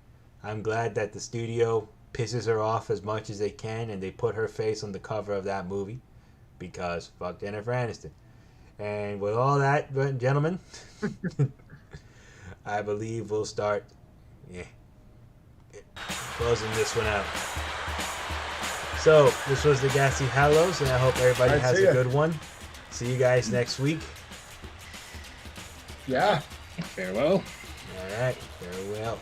I'm glad that the studio pisses her off as much as they can, and they put her face on the cover of that movie because fuck Jennifer Aniston. And with all that, gentlemen, I believe we'll start closing this one out. So, this was the Ghastly Hallows, and I hope everybody has a good one. See you guys next week. Yeah. Farewell. All right, farewell.